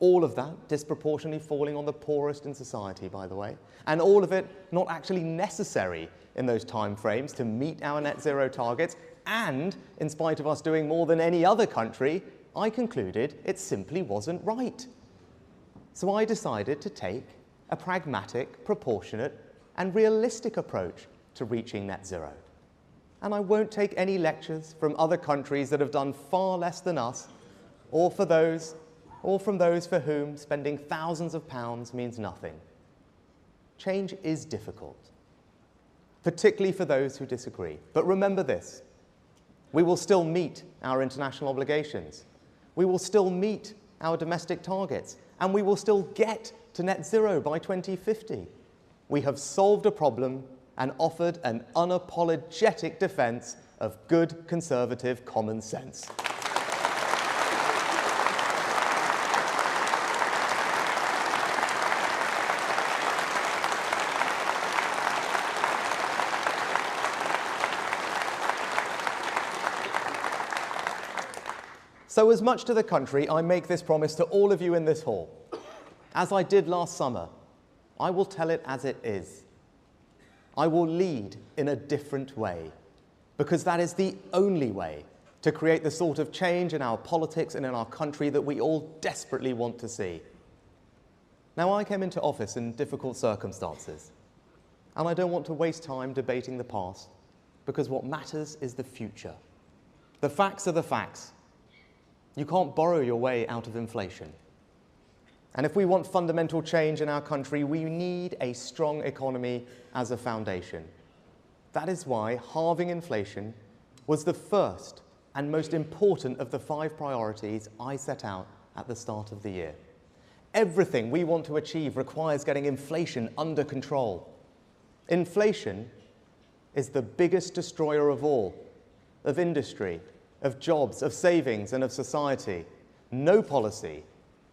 S7: all of that disproportionately falling on the poorest in society, by the way, and all of it not actually necessary in those time frames to meet our net zero targets, and in spite of us doing more than any other country, I concluded it simply wasn't right. So I decided to take a pragmatic, proportionate, and realistic approach to reaching net zero. And I won't take any lectures from other countries that have done far less than us, or from those for whom spending thousands of pounds means nothing. Change is difficult, particularly for those who disagree. But remember this, we will still meet our international obligations. We will still meet our domestic targets, and we will still get to net zero by 2050. We have solved a problem and offered an unapologetic defence of good Conservative common sense. So as much to the country, I make this promise to all of you in this hall. As I did last summer, I will tell it as it is. I will lead in a different way, because that is the only way to create the sort of change in our politics and in our country that we all desperately want to see. Now, I came into office in difficult circumstances, and I don't want to waste time debating the past, because what matters is the future. The facts are the facts. You can't borrow your way out of inflation. And if we want fundamental change in our country, we need a strong economy as a foundation. That is why halving inflation was the first and most important of the 5 priorities I set out at the start of the year. Everything we want to achieve requires getting inflation under control. Inflation is the biggest destroyer of all, of industry, of jobs, of savings, and of society. No policy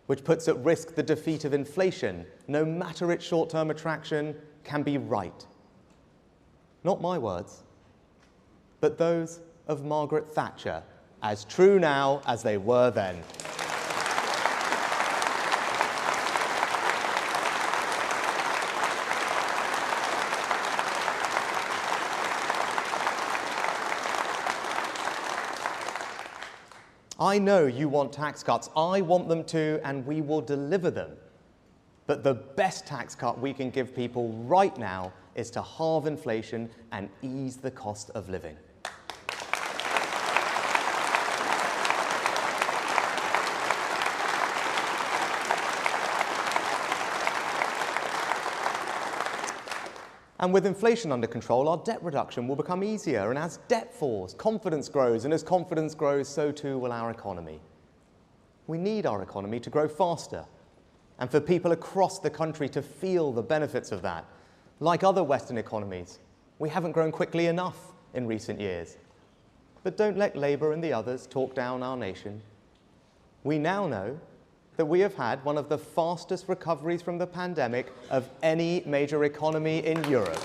S7: which puts at risk the defeat of inflation, no matter its short-term attraction, can be right. Not my words, but those of Margaret Thatcher, as true now as they were then. I know you want tax cuts. I want them too, and we will deliver them. But the best tax cut we can give people right now is to halve inflation and ease the cost of living. And with inflation under control, our debt reduction will become easier. And as debt falls, confidence grows. And as confidence grows, so too will our economy. We need our economy to grow faster and for people across the country to feel the benefits of that. Like other Western economies, we haven't grown quickly enough in recent years. But don't let Labour and the others talk down our nation. We now know that we have had one of the fastest recoveries from the pandemic of any major economy in Europe.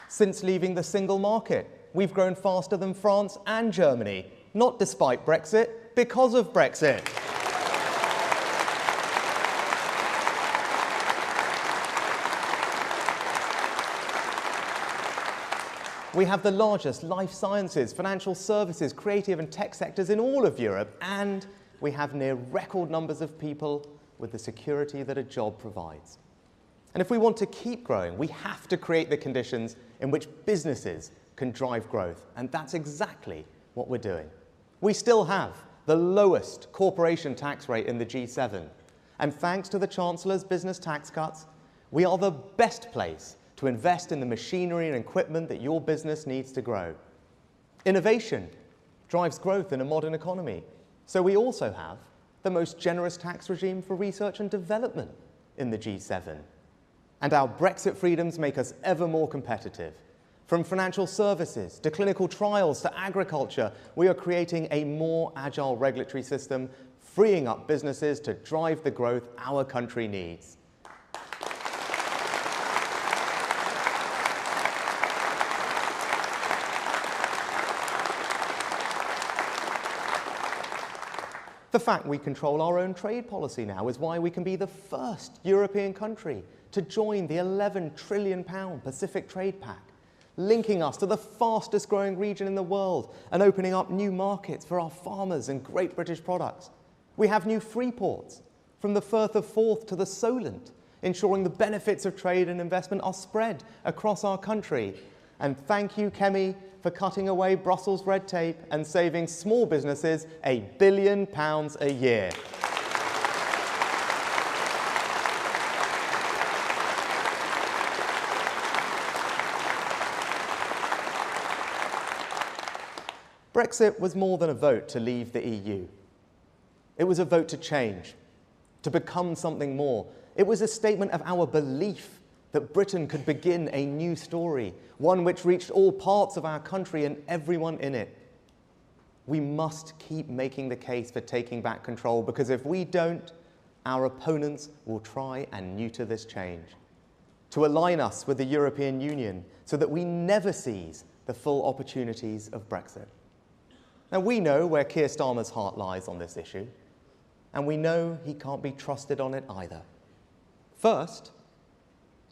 S7: Since leaving the single market, we've grown faster than France and Germany, not despite Brexit, because of Brexit. We have the largest life sciences, financial services, creative and tech sectors in all of Europe, and we have near record numbers of people with the security that a job provides. And if we want to keep growing, we have to create the conditions in which businesses can drive growth, and that's exactly what we're doing. We still have the lowest corporation tax rate in the G7, and thanks to the Chancellor's business tax cuts, we are the best place to invest in the machinery and equipment that your business needs to grow. Innovation drives growth in a modern economy, so we also have the most generous tax regime for research and development in the G7. And our Brexit freedoms make us ever more competitive. From financial services to clinical trials to agriculture, we are creating a more agile regulatory system, freeing up businesses to drive the growth our country needs. The fact we control our own trade policy now is why we can be the first European country to join the £11 trillion Pacific Trade Pact, linking us to the fastest growing region in the world and opening up new markets for our farmers and great British products. We have new free ports, from the Firth of Forth to the Solent, ensuring the benefits of trade and investment are spread across our country. And thank you, Kemi, for cutting away Brussels red tape and saving small businesses £1 billion a year. Brexit was more than a vote to leave the EU. It was a vote to change, to become something more. It was a statement of our belief that Britain could begin a new story, one which reached all parts of our country and everyone in it. We must keep making the case for taking back control, because if we don't, our opponents will try and neuter this change, to align us with the European Union so that we never seize the full opportunities of Brexit. Now, we know where Keir Starmer's heart lies on this issue, and we know he can't be trusted on it either. First,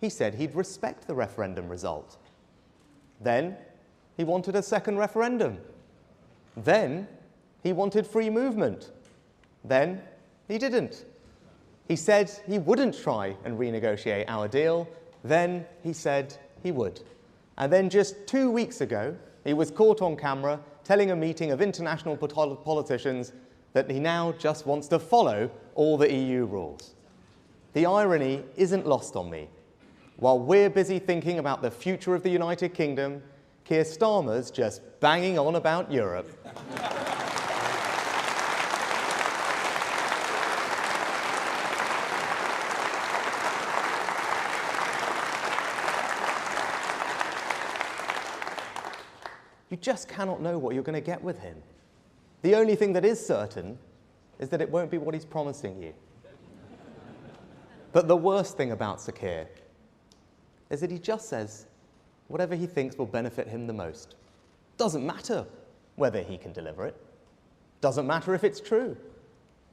S7: he said he'd respect the referendum result. Then, he wanted a second referendum. Then, he wanted free movement. Then, he didn't. He said he wouldn't try and renegotiate our deal. Then, he said he would. And then just 2 weeks ago, he was caught on camera telling a meeting of international politicians that he now just wants to follow all the EU rules. The irony isn't lost on me. While we're busy thinking about the future of the United Kingdom, Keir Starmer's just banging on about Europe. You just cannot know what you're going to get with him. The only thing that is certain is that it won't be what he's promising you. But the worst thing about Sir Keir is that he just says whatever he thinks will benefit him the most. Doesn't matter whether he can deliver it. Doesn't matter if it's true.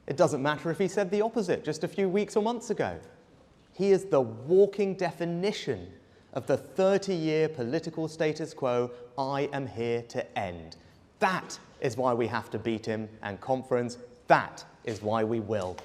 S7: It doesn't matter if he said the opposite just a few weeks or months ago. He is the walking definition of the 30-year political status quo I am here to end. That is why we have to beat him, and Conference, that is why we will.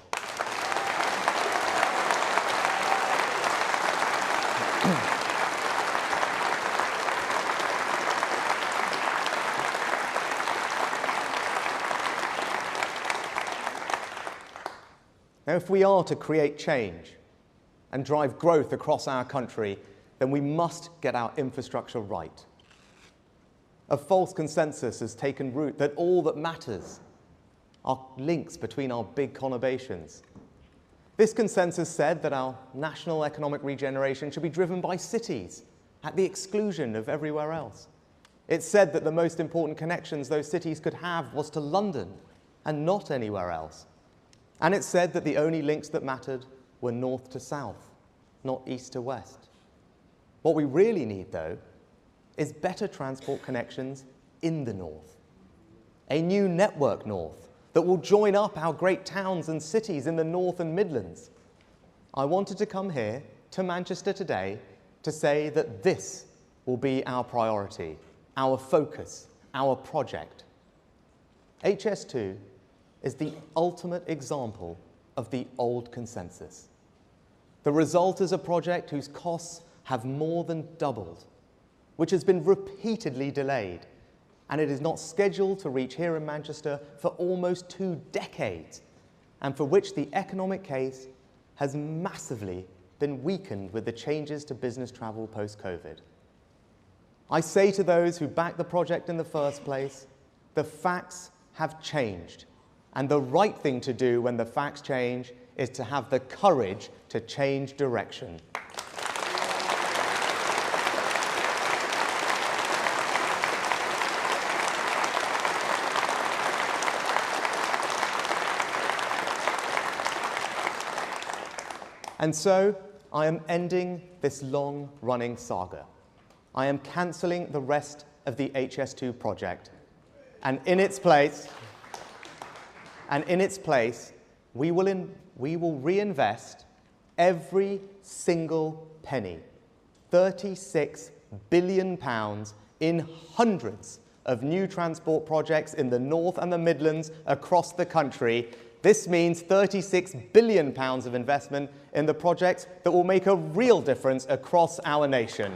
S7: Now, if we are to create change and drive growth across our country, then we must get our infrastructure right. A false consensus has taken root that all that matters are links between our big conurbations. This consensus said that our national economic regeneration should be driven by cities at the exclusion of everywhere else. It said that the most important connections those cities could have was to London and not anywhere else. And it said that the only links that mattered were north to south, not east to west. What we really need, though, is better transport connections in the north. A new network north that will join up our great towns and cities in the North and Midlands. I wanted to come here to Manchester today to say that this will be our priority, our focus, our project. HS2 is the ultimate example of the old consensus. The result is a project whose costs have more than doubled, which has been repeatedly delayed, and it is not scheduled to reach here in Manchester for almost 2 decades, and for which the economic case has massively been weakened with the changes to business travel post-COVID. I say to those who backed the project in the first place, the facts have changed, and the right thing to do when the facts change is to have the courage to change direction. And so, I am ending this long-running saga. I am cancelling the rest of the HS2 project. And in its place, we will reinvest every single penny, £36 billion, in hundreds of new transport projects in the North and the Midlands across the country. This means £36 billion of investment in the projects that will make a real difference across our nation.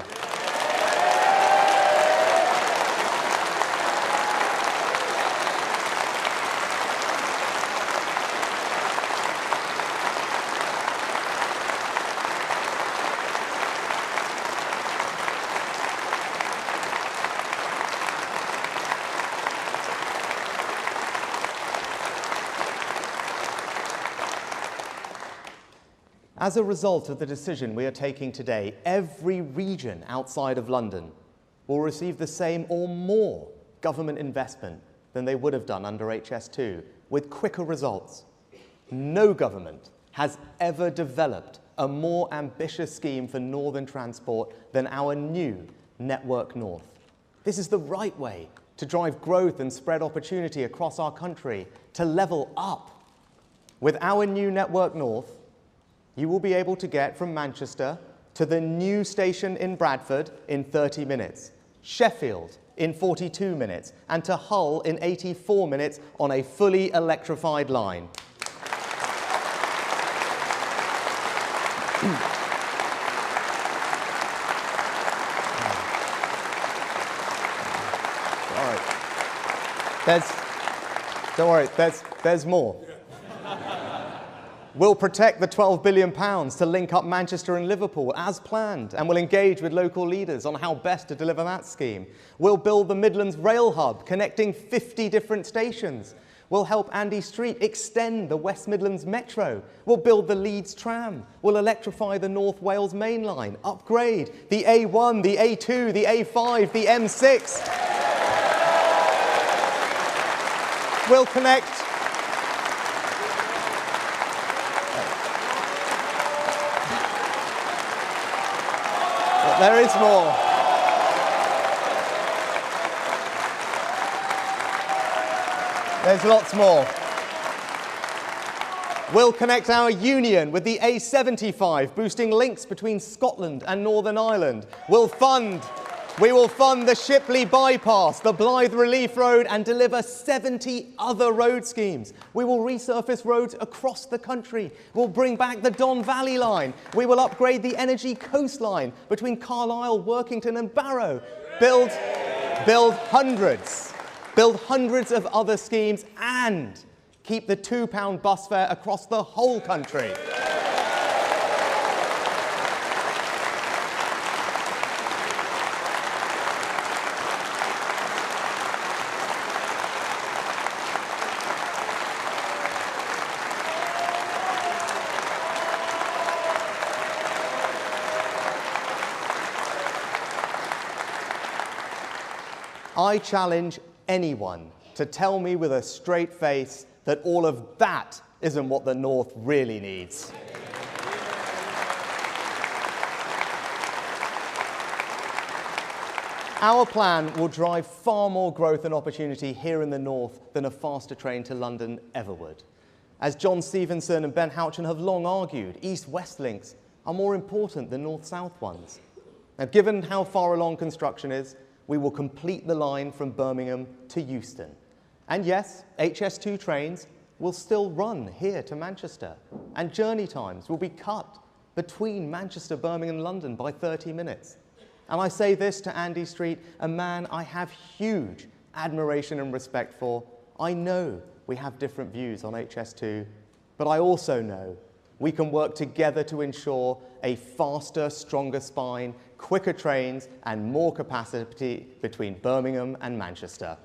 S7: As a result of the decision we are taking today, every region outside of London will receive the same or more government investment than they would have done under HS2, with quicker results. No government has ever developed a more ambitious scheme for northern transport than our new Network North. This is the right way to drive growth and spread opportunity across our country, to level up. With our new Network North, you will be able to get from Manchester to the new station in Bradford in 30 minutes, Sheffield in 42 minutes, and to Hull in 84 minutes on a fully electrified line. All right. Don't worry, there's more. We'll protect the £12 billion to link up Manchester and Liverpool as planned, and we'll engage with local leaders on how best to deliver that scheme. We'll build the Midlands Rail Hub, connecting 50 different stations. We'll help Andy Street extend the West Midlands Metro. We'll build the Leeds Tram. We'll electrify the North Wales Main Line, upgrade the A1, the A2, the A5, the M6. will connect. But there is more. There's lots more. We'll connect our union with the A75, boosting links between Scotland and Northern Ireland. We will fund the Shipley Bypass, the Blythe Relief Road, and deliver 70 other road schemes. We will resurface roads across the country. We'll bring back the Don Valley Line. We will upgrade the energy coastline between Carlisle, Workington and Barrow. Build hundreds of other schemes and keep the £2 bus fare across the whole country. I challenge anyone to tell me with a straight face that all of that isn't what the North really needs. Our plan will drive far more growth and opportunity here in the North than a faster train to London ever would. As John Stevenson and Ben Houchen have long argued, East-West links are more important than North-South ones. Now, given how far along construction is, we will complete the line from Birmingham to Euston. And yes, HS2 trains will still run here to Manchester, and journey times will be cut between Manchester, Birmingham and London by 30 minutes. And I say this to Andy Street, a man I have huge admiration and respect for. I know we have different views on HS2, but I also know we can work together to ensure a faster, stronger spine, quicker trains and more capacity between Birmingham and Manchester.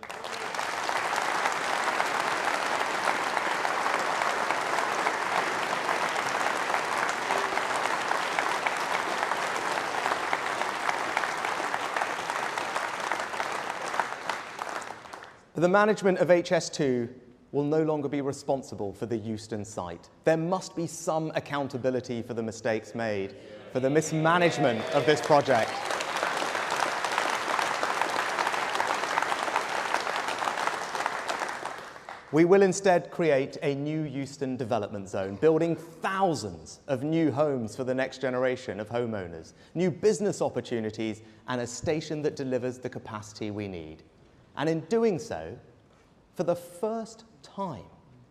S7: The management of HS2 will no longer be responsible for the Euston site. There must be some accountability for the mistakes made, for the mismanagement of this project. We will instead create a new Euston development zone, building thousands of new homes for the next generation of homeowners, new business opportunities, and a station that delivers the capacity we need. And in doing so, for the first time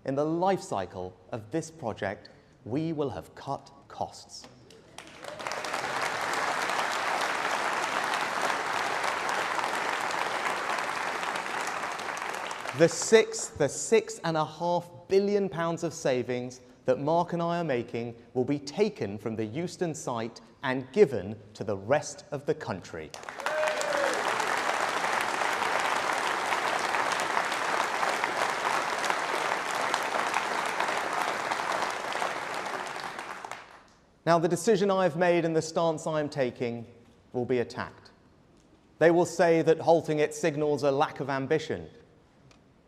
S7: in the life cycle of this project, we will have cut costs. The £6.5 billion of savings that Mark and I are making will be taken from the Euston site and given to the rest of the country. Now, the decision I have made and the stance I am taking will be attacked. They will say that halting it signals a lack of ambition.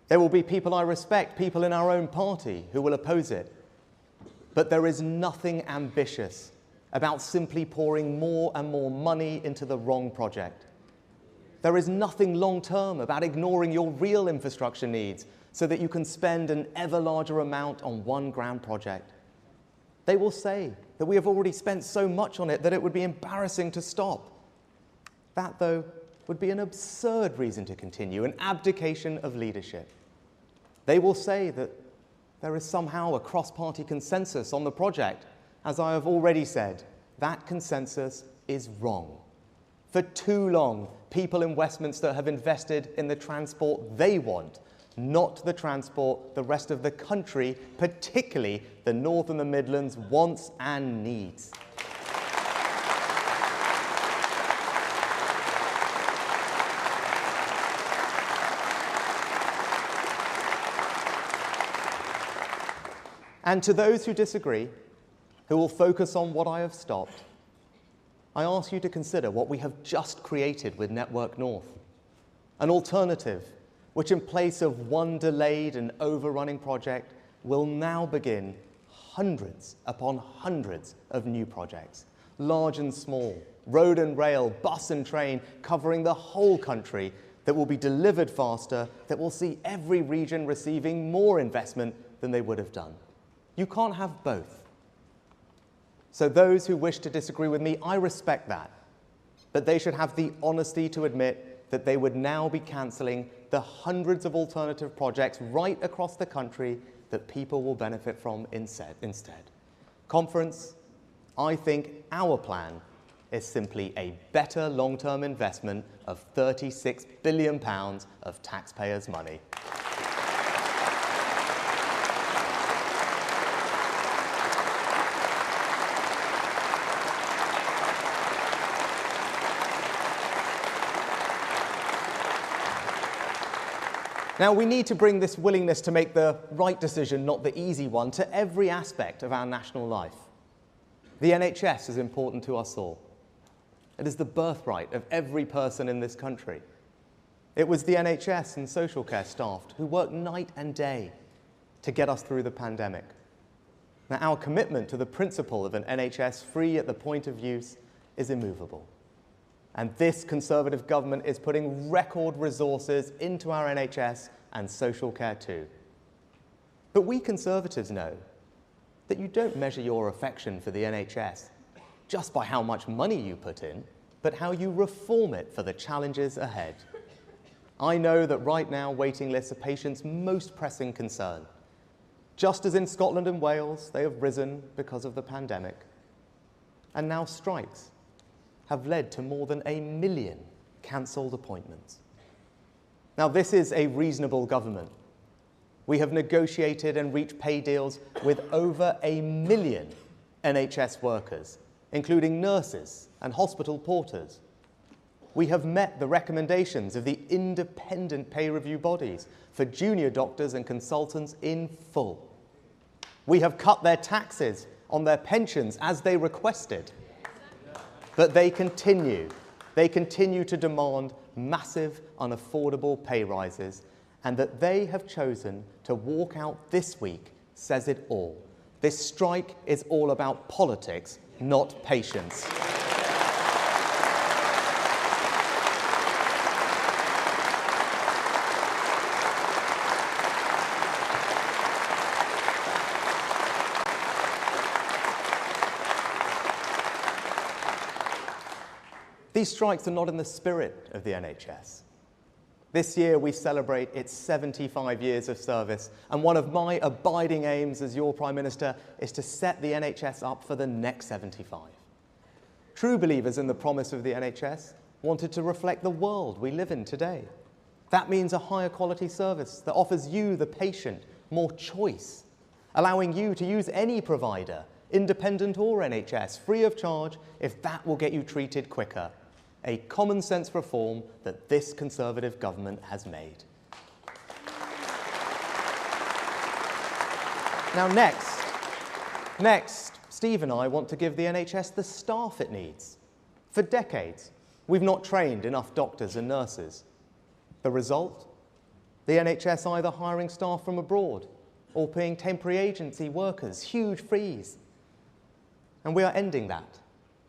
S7: There will be people I respect, people in our own party, who will oppose it. But there is nothing ambitious about simply pouring more and more money into the wrong project. There is nothing long-term about ignoring your real infrastructure needs so that you can spend an ever larger amount on one grand project. They will say that we have already spent so much on it that it would be embarrassing to stop. That, though, would be an absurd reason to continue, an abdication of leadership. They will say that there is somehow a cross-party consensus on the project. As I have already said, that consensus is wrong. For too long, people in Westminster have invested in the transport they want, not the transport the rest of the country, particularly the North and the Midlands, wants and needs. And to those who disagree, who will focus on what I have stopped, I ask you to consider what we have just created with Network North, an alternative which in place of one delayed and overrunning project will now begin hundreds upon hundreds of new projects, large and small, road and rail, bus and train, covering the whole country, that will be delivered faster, that will see every region receiving more investment than they would have done. You can't have both. So those who wish to disagree with me, I respect that. But they should have the honesty to admit that they would now be cancelling the hundreds of alternative projects right across the country that people will benefit from instead. Conference, I think our plan is simply a better long-term investment of £36 billion of taxpayers' money. Now, we need to bring this willingness to make the right decision, not the easy one, to every aspect of our national life. The NHS is important to us all. It is the birthright of every person in this country. It was the NHS and social care staff who worked night and day to get us through the pandemic. Now, our commitment to the principle of an NHS free at the point of use is immovable. And this Conservative government is putting record resources into our NHS and social care too. But we Conservatives know that you don't measure your affection for the NHS just by how much money you put in, but how you reform it for the challenges ahead. I know that right now waiting lists are patients' most pressing concern. Just as in Scotland and Wales, they have risen because of the pandemic. And now strikes have led to more than 1 million cancelled appointments. Now, this is a reasonable government. We have negotiated and reached pay deals with over 1 million NHS workers, including nurses and hospital porters. We have met the recommendations of the independent pay review bodies for junior doctors and consultants in full. We have cut their taxes on their pensions as they requested. But they continue to demand massive, unaffordable pay rises, and that they have chosen to walk out this week says it all. This strike is all about politics, not patience. These strikes are not in the spirit of the NHS. This year we celebrate its 75 years of service, and one of my abiding aims as your Prime Minister is to set the NHS up for the next 75. True believers in the promise of the NHS wanted to reflect the world we live in today. That means a higher quality service that offers you, the patient, more choice, allowing you to use any provider, independent or NHS, free of charge if that will get you treated quicker. A common sense reform that this Conservative government has made. Now next, Steve and I want to give the NHS the staff it needs. For decades, we've not trained enough doctors and nurses. The result? The NHS either hiring staff from abroad or paying temporary agency workers huge fees. And we are ending that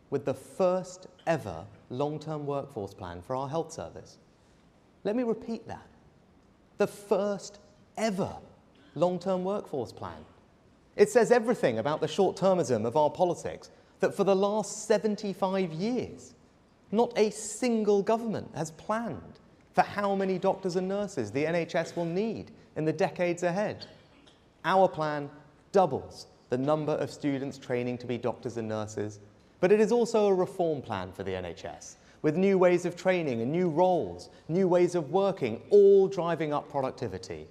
S7: with the first ever long-term workforce plan for our health service. Let me repeat that. The first ever long-term workforce plan. It says everything about the short-termism of our politics, that for the last 75 years, not a single government has planned for how many doctors and nurses the NHS will need in the decades ahead. Our plan doubles the number of students training to be doctors and nurses, but it is also a reform plan for the NHS, with new ways of training and new roles, new ways of working, all driving up productivity.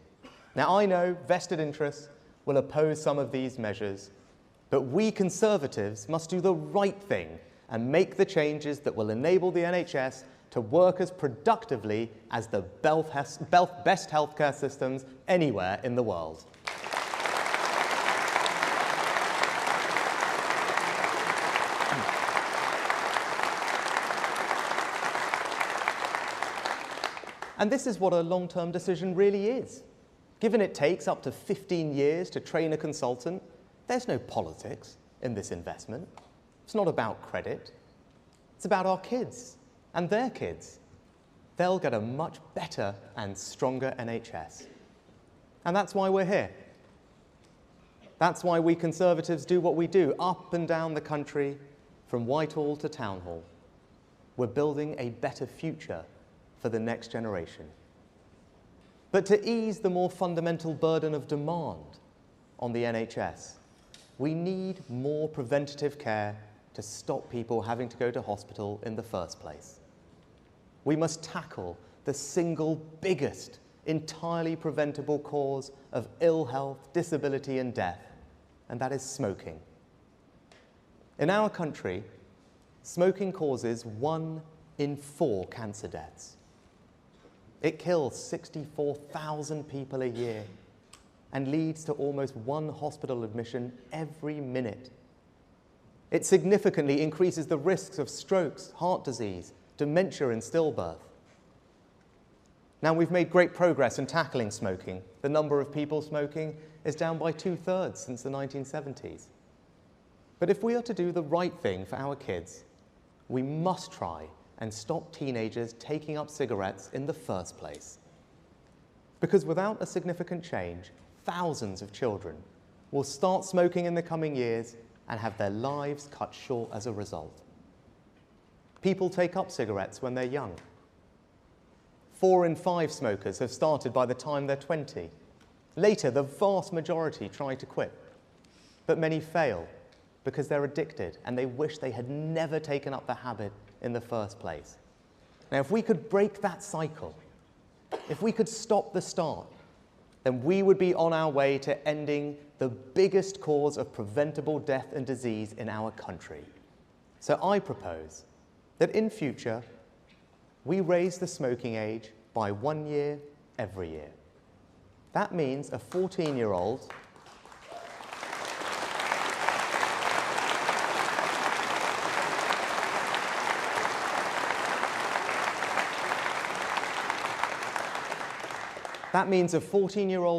S7: Now, I know vested interests will oppose some of these measures, but we Conservatives must do the right thing and make the changes that will enable the NHS to work as productively as the best healthcare systems anywhere in the world. And this is what a long-term decision really is. Given it takes up to 15 years to train a consultant, there's no politics in this investment. It's not about credit. It's about our kids and their kids. They'll get a much better and stronger NHS. And that's why we're here. That's why we Conservatives do what we do, up and down the country, from Whitehall to Town Hall. We're building a better future for the next generation. But to ease the more fundamental burden of demand on the NHS, we need more preventative care to stop people having to go to hospital in the first place. We must tackle the single biggest, entirely preventable cause of ill health, disability and death, and that is smoking. In our country, smoking causes 1 in 4 cancer deaths. It kills 64,000 people a year and leads to almost 1 hospital admission every minute. It significantly increases the risks of strokes, heart disease, dementia and stillbirth. Now, we've made great progress in tackling smoking. The number of people smoking is down by 2/3 since the 1970s. But if we are to do the right thing for our kids, we must try and stop teenagers taking up cigarettes in the first place. Because without a significant change, thousands of children will start smoking in the coming years and have their lives cut short as a result. People take up cigarettes when they're young. 4 in 5 smokers have started by the time they're 20. Later, the vast majority try to quit, but many fail because they're addicted and they wish they had never taken up the habit in the first place. Now, if we could break that cycle, if we could stop the start, then we would be on our way to ending the biggest cause of preventable death and disease in our country. So I propose that in future, we raise the smoking age by 1 year every year. That means a 14-year-old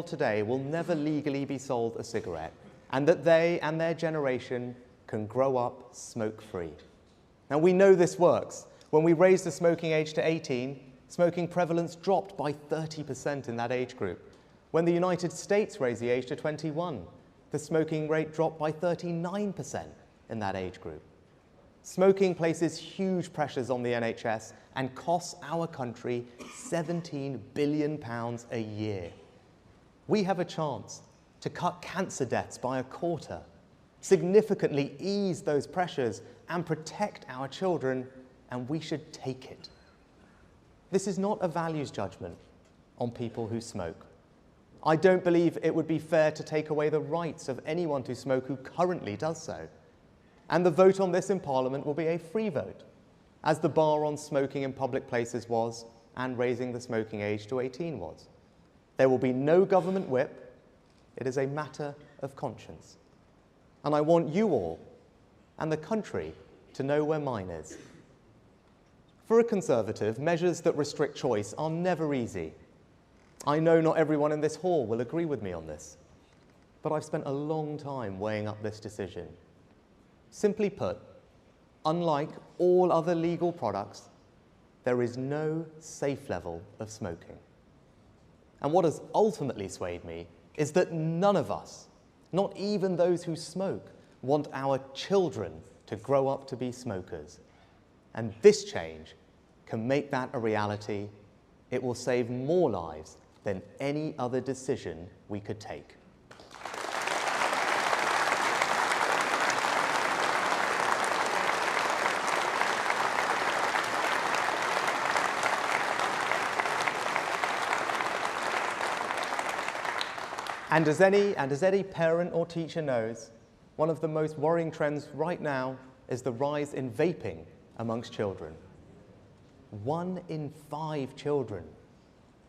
S7: today will never legally be sold a cigarette, and that they and their generation can grow up smoke-free. Now, we know this works. When we raised the smoking age to 18, smoking prevalence dropped by 30% in that age group. When the United States raised the age to 21, the smoking rate dropped by 39% in that age group. Smoking places huge pressures on the NHS and costs our country £17 billion a year. We have a chance to cut cancer deaths by 1/4, significantly ease those pressures and protect our children, and we should take it. This is not a values judgment on people who smoke. I don't believe it would be fair to take away the rights of anyone to smoke who currently does so. And the vote on this in Parliament will be a free vote, as the bar on smoking in public places was, and raising the smoking age to 18 was. There will be no government whip. It is a matter of conscience. And I want you all and the country to know where mine is. For a Conservative, measures that restrict choice are never easy. I know not everyone in this hall will agree with me on this, but I've spent a long time weighing up this decision. Simply put, unlike all other legal products, there is no safe level of smoking. And what has ultimately swayed me is that none of us, not even those who smoke, want our children to grow up to be smokers. And this change can make that a reality. It will save more lives than any other decision we could take. And as any parent or teacher knows, one of the most worrying trends right now is the rise in vaping amongst children. 1 in 5 children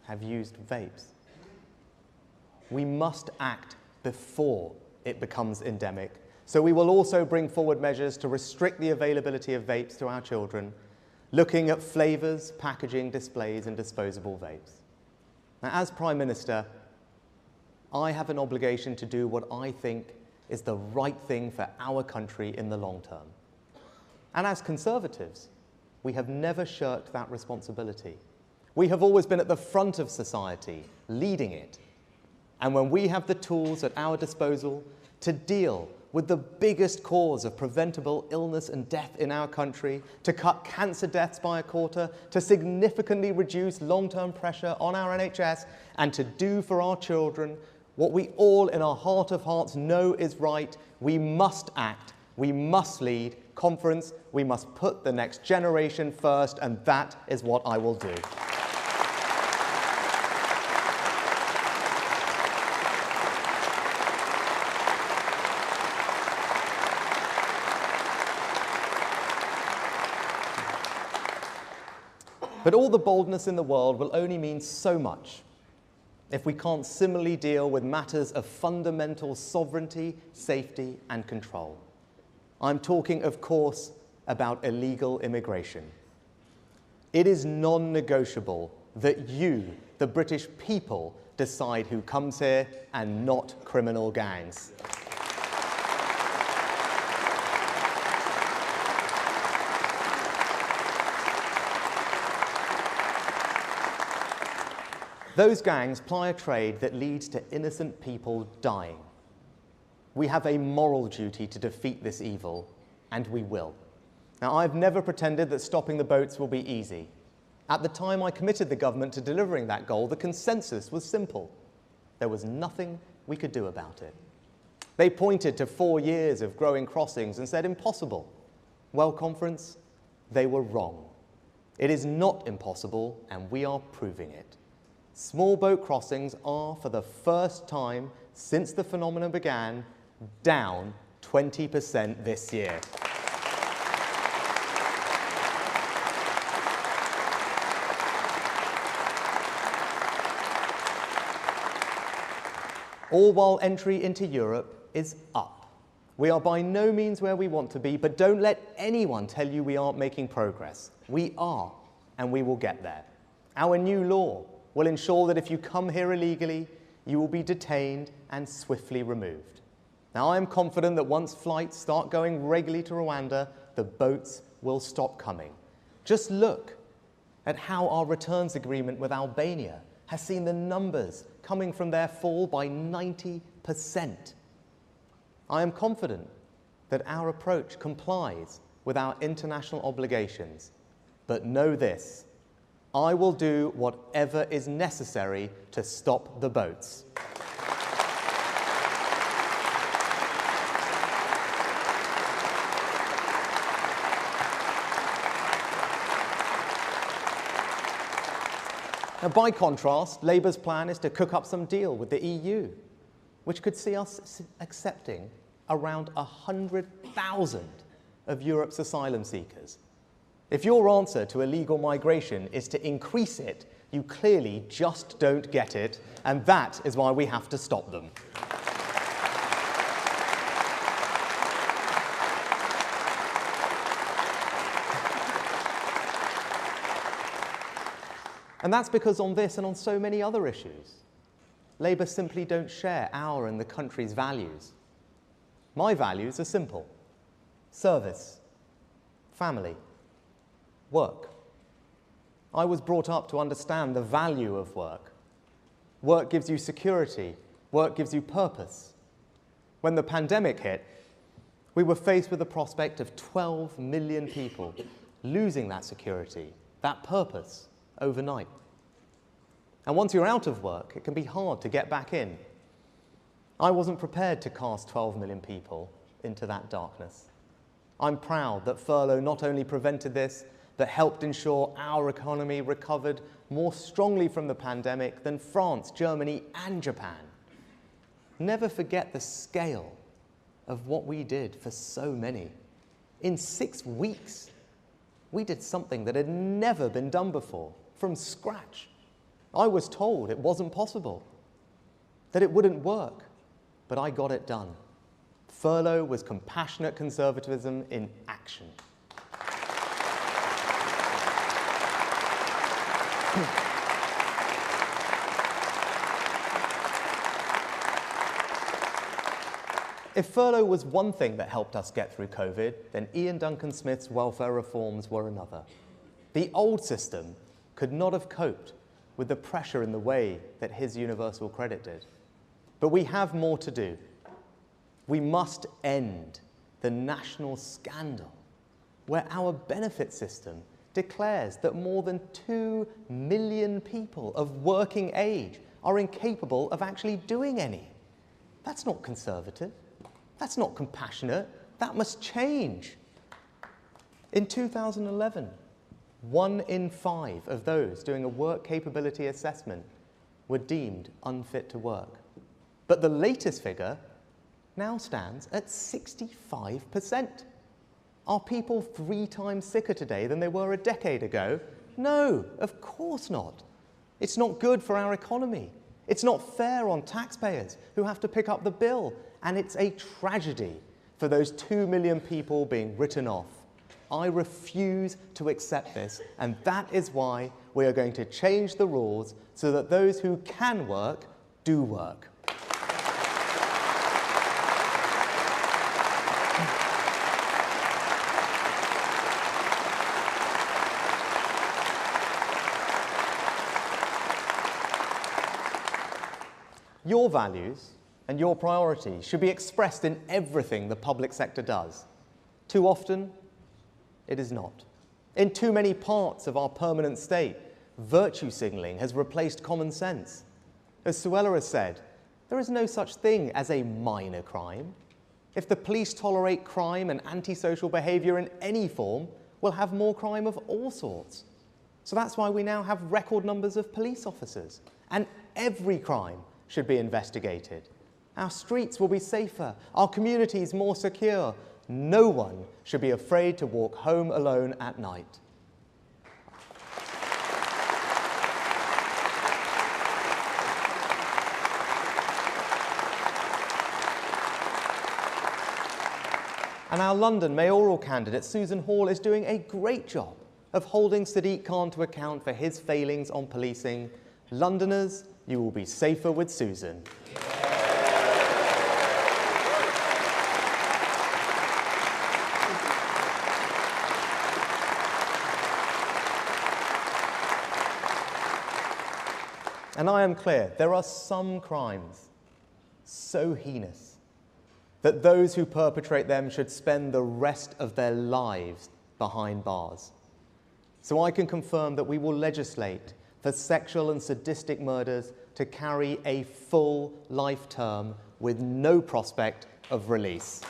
S7: have used vapes. We must act before it becomes endemic. So we will also bring forward measures to restrict the availability of vapes to our children. looking at flavours, packaging, displays and disposable vapes. Now, as Prime Minister, I have an obligation to do what I think is the right thing for our country in the long term. And as Conservatives, we have never shirked that responsibility. We have always been at the front of society, leading it. And when we have the tools at our disposal to deal with the biggest cause of preventable illness and death in our country, to cut cancer deaths by a quarter, to significantly reduce long-term pressure on our NHS, and to do for our children what we all in our heart of hearts know is right, we must act, we must lead. Conference, we must put the next generation first, and that is what I will do. But all the boldness in the world will only mean so much if we can't similarly deal with matters of fundamental sovereignty, safety, and control. I'm talking, of course, about illegal immigration. It is non-negotiable that you, the British people, decide who comes here and not criminal gangs. Those gangs ply a trade that leads to innocent people dying. We have a moral duty to defeat this evil, and we will. Now, I've never pretended that stopping the boats will be easy. At the time I committed the government to delivering that goal, the consensus was simple. There was nothing we could do about it. They pointed to 4 years of growing crossings and said impossible. Well, Conference, they were wrong. It is not impossible, and we are proving it. Small boat crossings are, for the first time since the phenomenon began, down 20% this year. All while entry into Europe is up. We are by no means where we want to be, but don't let anyone tell you we aren't making progress. We are, and we will get there. Our new law will ensure that if you come here illegally, you will be detained and swiftly removed. Now, I am confident that once flights start going regularly to Rwanda, the boats will stop coming. Just look at how our returns agreement with Albania has seen the numbers coming from there fall by 90%. I am confident that our approach complies with our international obligations. But know this, I will do whatever is necessary to stop the boats. Now, by contrast, Labour's plan is to cook up some deal with the EU, which could see us accepting around 100,000 of Europe's asylum seekers. If your answer to illegal migration is to increase it, you clearly just don't get it, and that is why we have to stop them. And that's because on this and on so many other issues, Labour simply don't share our and the country's values. My values are simple: service, family, work. I was brought up to understand the value of work. Work gives you security. Work gives you purpose. When the pandemic hit, we were faced with the prospect of 12 million people losing that security, that purpose, overnight. And once you're out of work, it can be hard to get back in. I wasn't prepared to cast 12 million people into that darkness. I'm proud that furlough not only prevented this, but helped ensure our economy recovered more strongly from the pandemic than France, Germany, and Japan. Never forget the scale of what we did for so many. In 6 weeks, we did something that had never been done before, from scratch. I was told it wasn't possible, that it wouldn't work, but I got it done. Furlough was compassionate conservatism in action. If furlough was one thing that helped us get through COVID, then Ian Duncan Smith's welfare reforms were another. The old system could not have coped with the pressure in the way that his universal credit did. But we have more to do. We must end the national scandal where our benefit system declares that more than 2 million people of working age are incapable of actually doing any. That's not conservative. That's not compassionate. That must change. In 2011, 1 in 5 of those doing a work capability assessment were deemed unfit to work. But the latest figure now stands at 65%. Are people 3 times sicker today than they were a decade ago? No, of course not. It's not good for our economy. It's not fair on taxpayers who have to pick up the bill. And it's a tragedy for those 2 million people being written off. I refuse to accept this, and that is why we are going to change the rules so that those who can work do work. Your values and your priorities should be expressed in everything the public sector does. Too often, it is not. In too many parts of our permanent state, virtue signalling has replaced common sense. As Suella has said, there is no such thing as a minor crime. If the police tolerate crime and antisocial behaviour in any form, we'll have more crime of all sorts. So that's why we now have record numbers of police officers. And every crime should be investigated. Our streets will be safer, our communities more secure. No one should be afraid to walk home alone at night. And our London mayoral candidate, Susan Hall, is doing a great job of holding Sadiq Khan to account for his failings on policing. Londoners, you will be safer with Susan. And I am clear, there are some crimes so heinous that those who perpetrate them should spend the rest of their lives behind bars. So I can confirm that we will legislate for sexual and sadistic murders to carry a full life term with no prospect of release.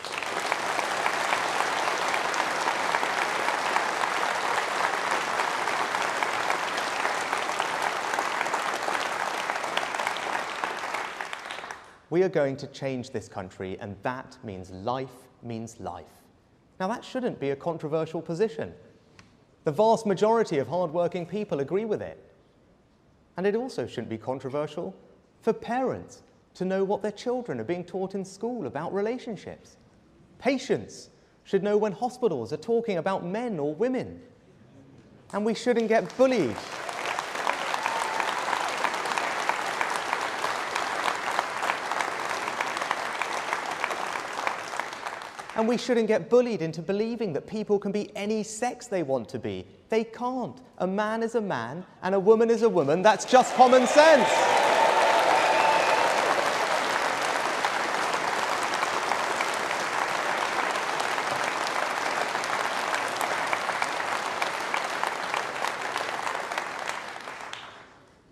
S7: We are going to change this country, and that means life means life. Now, that shouldn't be a controversial position. The vast majority of hard-working people agree with it. And it also shouldn't be controversial for parents to know what their children are being taught in school about relationships. Patients should know when hospitals are talking about men or women. And we shouldn't get bullied. And we shouldn't get bullied into believing that people can be any sex they want to be. They can't. A man is a man and a woman is a woman. That's just common sense.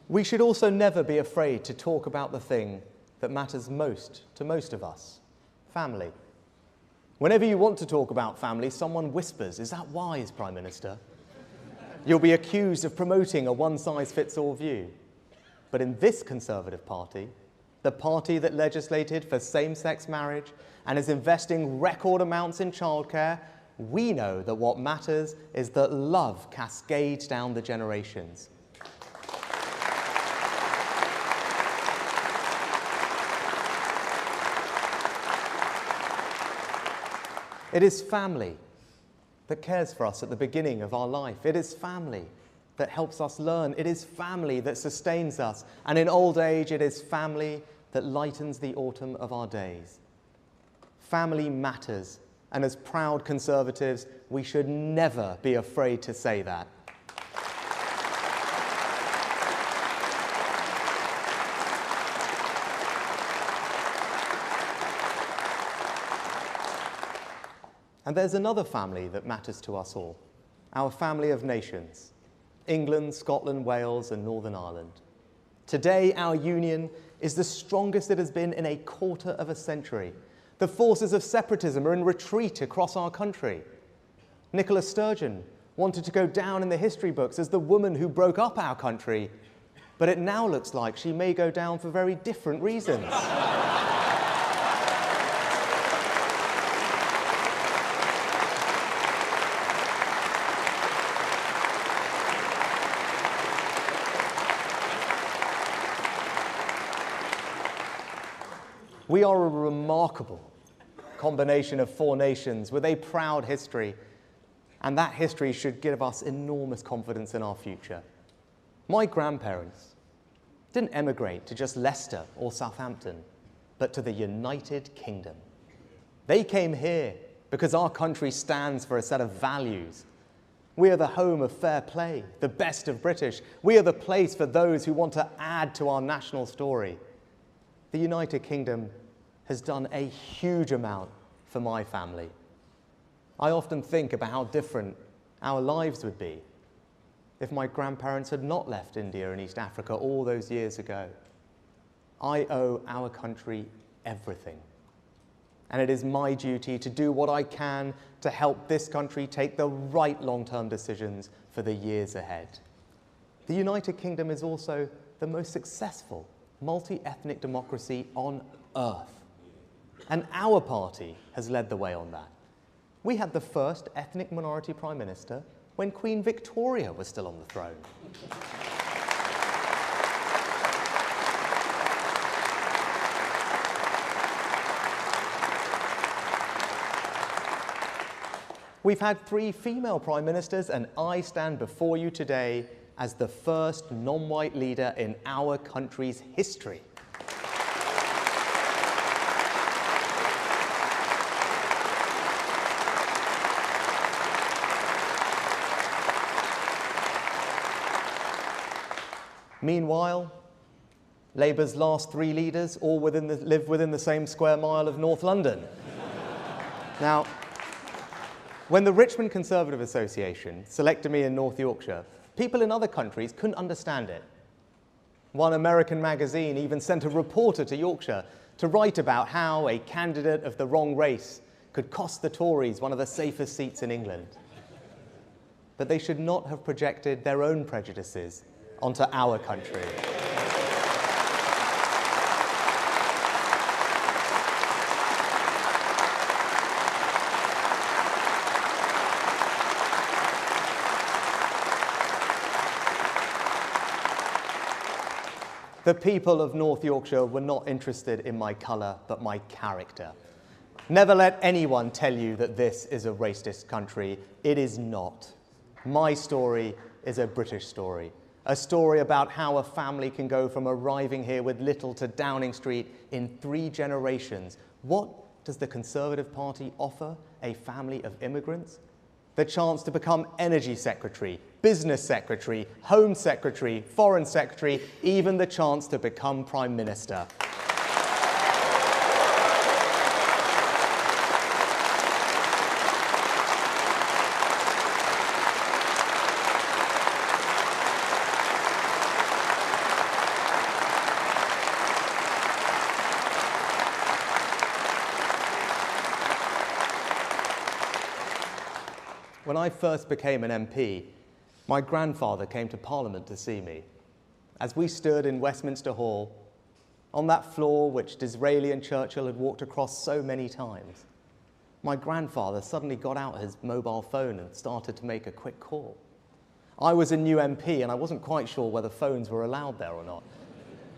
S7: We should also never be afraid to talk about the thing that matters most to most of us, family. Whenever you want to talk about family, someone whispers, "Is that wise, Prime Minister?" You'll be accused of promoting a one-size-fits-all view. But in this Conservative Party, the party that legislated for same-sex marriage and is investing record amounts in childcare, we know that what matters is that love cascades down the generations. It is family that cares for us at the beginning of our life. It is family that helps us learn. It is family that sustains us. And in old age, it is family that lightens the autumn of our days. Family matters. And as proud Conservatives, we should never be afraid to say that. And there's another family that matters to us all, our family of nations, England, Scotland, Wales, and Northern Ireland. Today, our union is the strongest it has been in a quarter of a century. The forces of separatism are in retreat across our country. Nicola Sturgeon wanted to go down in the history books as the woman who broke up our country, but it now looks like she may go down for very different reasons. We are a remarkable combination of four nations with a proud history, and that history should give us enormous confidence in our future. My grandparents didn't emigrate to just Leicester or Southampton, but to the United Kingdom. They came here because our country stands for a set of values. We are the home of fair play, the best of British. We are the place for those who want to add to our national story. The United Kingdom has done a huge amount for my family. I often think about how different our lives would be if my grandparents had not left India and East Africa all those years ago. I owe our country everything. And it is my duty to do what I can to help this country take the right long-term decisions for the years ahead. The United Kingdom is also the most successful multi-ethnic democracy on earth. And our party has led the way on that. We had the first ethnic minority prime minister when Queen Victoria was still on the throne. We've had 3 female prime ministers, and I stand before you today as the first non-white leader in our country's history. Meanwhile, Labour's last 3 leaders all live within the same square mile of North London. Now, when the Richmond Conservative Association selected me in North Yorkshire, people in other countries couldn't understand it. One American magazine even sent a reporter to Yorkshire to write about how a candidate of the wrong race could cost the Tories one of the safest seats in England. But they should not have projected their own prejudices onto our country. The people of North Yorkshire were not interested in my colour, but my character. Never let anyone tell you that this is a racist country. It is not. My story is a British story. A story about how a family can go from arriving here with little to Downing Street in 3 generations. What does the Conservative Party offer a family of immigrants? The chance to become Energy Secretary, Business Secretary, Home Secretary, Foreign Secretary, even the chance to become Prime Minister. When I first became an MP, my grandfather came to Parliament to see me. As we stood in Westminster Hall, on that floor which Disraeli and Churchill had walked across so many times, my grandfather suddenly got out his mobile phone and started to make a quick call. I was a new MP and I wasn't quite sure whether phones were allowed there or not.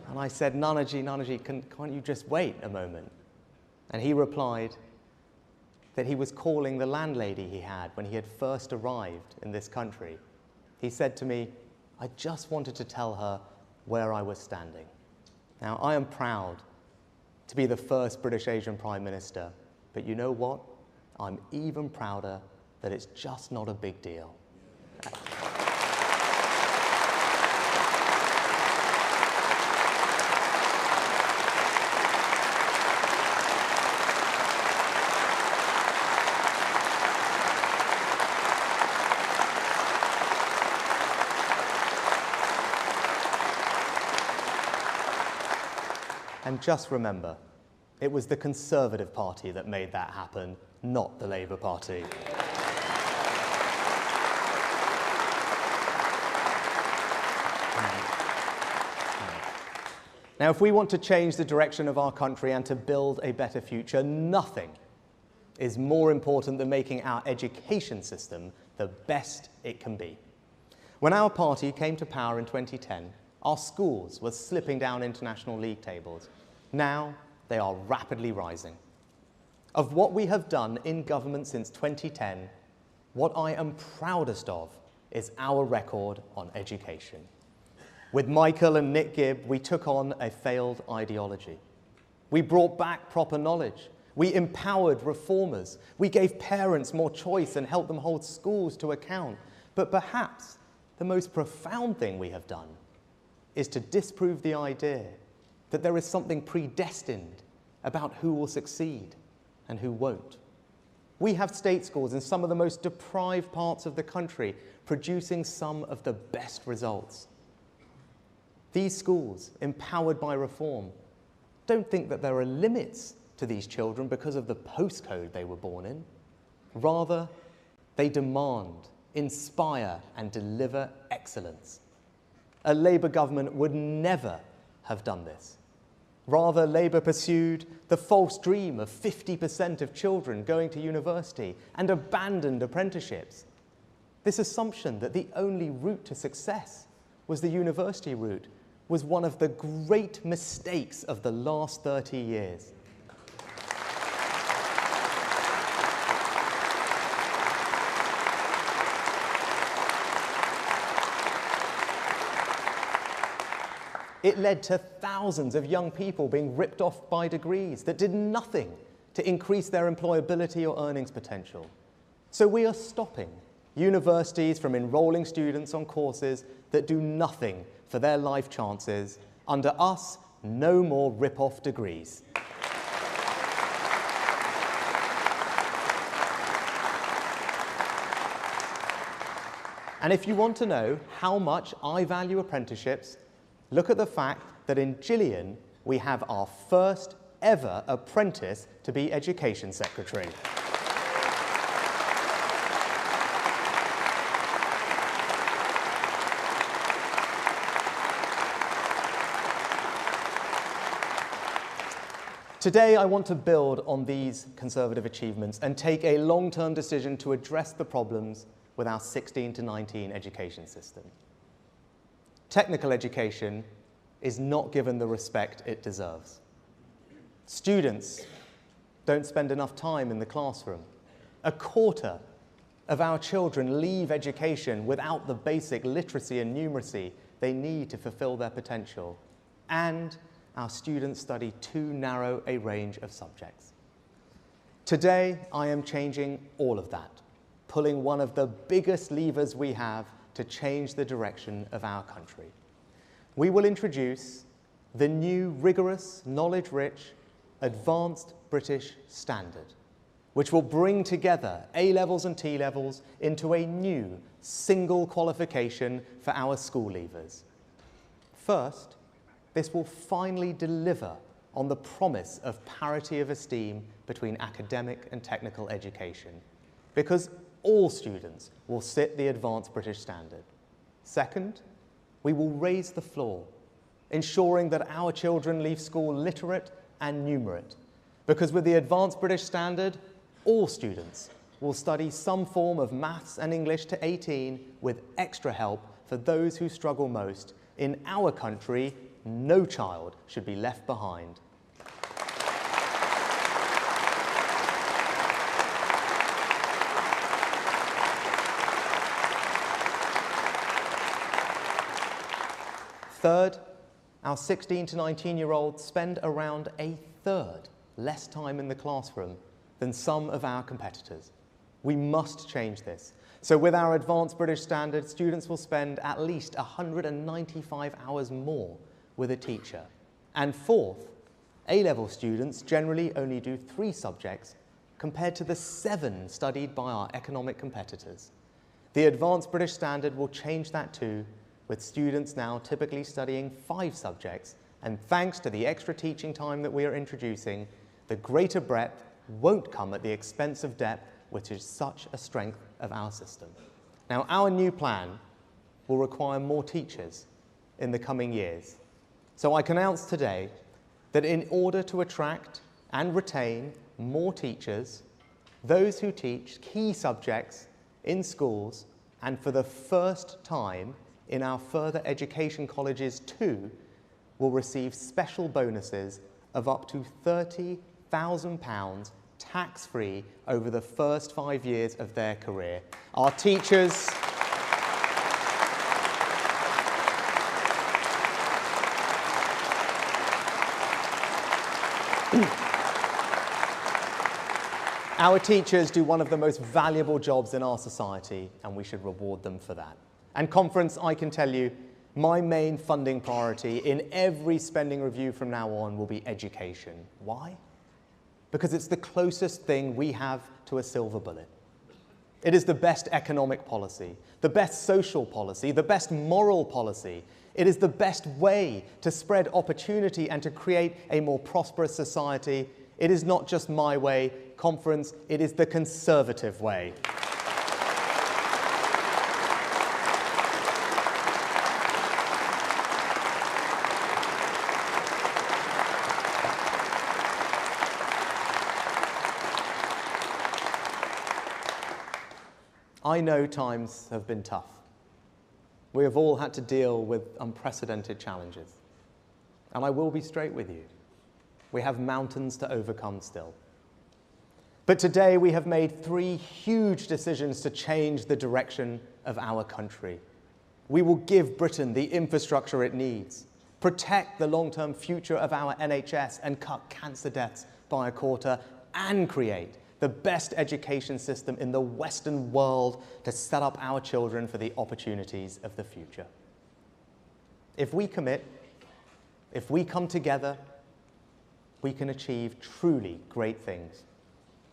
S7: And I said, Nanaji, can't you just wait a moment? And he replied that he was calling the landlady he had when he had first arrived in this country. He said to me, I just wanted to tell her where I was standing. Now, I am proud to be the first British Asian Prime Minister, but you know what? I'm even prouder that it's just not a big deal. And just remember, it was the Conservative Party that made that happen, not the Labour Party. Now, if we want to change the direction of our country and to build a better future, nothing is more important than making our education system the best it can be. When our party came to power in 2010, our schools were slipping down international league tables. Now, they are rapidly rising. Of what we have done in government since 2010, what I am proudest of is our record on education. With Michael and Nick Gibb, we took on a failed ideology. We brought back proper knowledge. We empowered reformers. We gave parents more choice and helped them hold schools to account. But perhaps the most profound thing we have done is to disprove the idea that there is something predestined about who will succeed and who won't. We have state schools in some of the most deprived parts of the country producing some of the best results. These schools, empowered by reform, don't think that there are limits to these children because of the postcode they were born in. Rather, they demand, inspire, and deliver excellence. A Labour government would never have done this. Rather, Labour pursued the false dream of 50% of children going to university and abandoned apprenticeships. This assumption that the only route to success was the university route was one of the great mistakes of the last 30 years. It led to thousands of young people being ripped off by degrees that did nothing to increase their employability or earnings potential. So we are stopping universities from enrolling students on courses that do nothing for their life chances. Under us, no more rip-off degrees. And if you want to know how much I value apprenticeships, look at the fact that in Gillian, we have our first ever apprentice to be Education Secretary. Today, I want to build on these Conservative achievements and take a long-term decision to address the problems with our 16 to 19 education system. Technical education is not given the respect it deserves. Students don't spend enough time in the classroom. A quarter of our children leave education without the basic literacy and numeracy they need to fulfill their potential. And our students study too narrow a range of subjects. Today, I am changing all of that, pulling one of the biggest levers we have to change the direction of our country. We will introduce the new rigorous, knowledge-rich, advanced British standard, which will bring together A-levels and T-levels into a new single qualification for our school leavers. First, this will finally deliver on the promise of parity of esteem between academic and technical education, because all students will sit the advanced British standard. Second, we will raise the floor, ensuring that our children leave school literate and numerate, because with the advanced British standard, all students will study some form of maths and English to 18 with extra help for those who struggle most. In our country, no child should be left behind. Third, our 16 to 19-year-olds spend around a third less time in the classroom than some of our competitors. We must change this. So with our advanced British standard, students will spend at least 195 hours more with a teacher. And fourth, A-level students generally only do 3 subjects compared to the 7 studied by our economic competitors. The advanced British standard will change that too, with students now typically studying 5 subjects, and thanks to the extra teaching time that we are introducing, the greater breadth won't come at the expense of depth, which is such a strength of our system. Now, our new plan will require more teachers in the coming years. So I can announce today that in order to attract and retain more teachers, those who teach key subjects in schools, and for the first time in our further education colleges too, will receive special bonuses of up to £30,000 tax-free over the first 5 years of their career. Our teachers Our teachers do one of the most valuable jobs in our society, and we should reward them for that. And Conference, I can tell you, my main funding priority in every spending review from now on will be education. Why? Because it's the closest thing we have to a silver bullet. It is the best economic policy, the best social policy, the best moral policy. It is the best way to spread opportunity and to create a more prosperous society. It is not just my way, Conference, it is the Conservative way. I know times have been tough. We have all had to deal with unprecedented challenges. And I will be straight with you. We have mountains to overcome still. But today we have made 3 huge decisions to change the direction of our country. We will give Britain the infrastructure it needs, protect the long-term future of our NHS and cut cancer deaths by a quarter, and create the best education system in the Western world to set up our children for the opportunities of the future. If we commit, if we come together, we can achieve truly great things.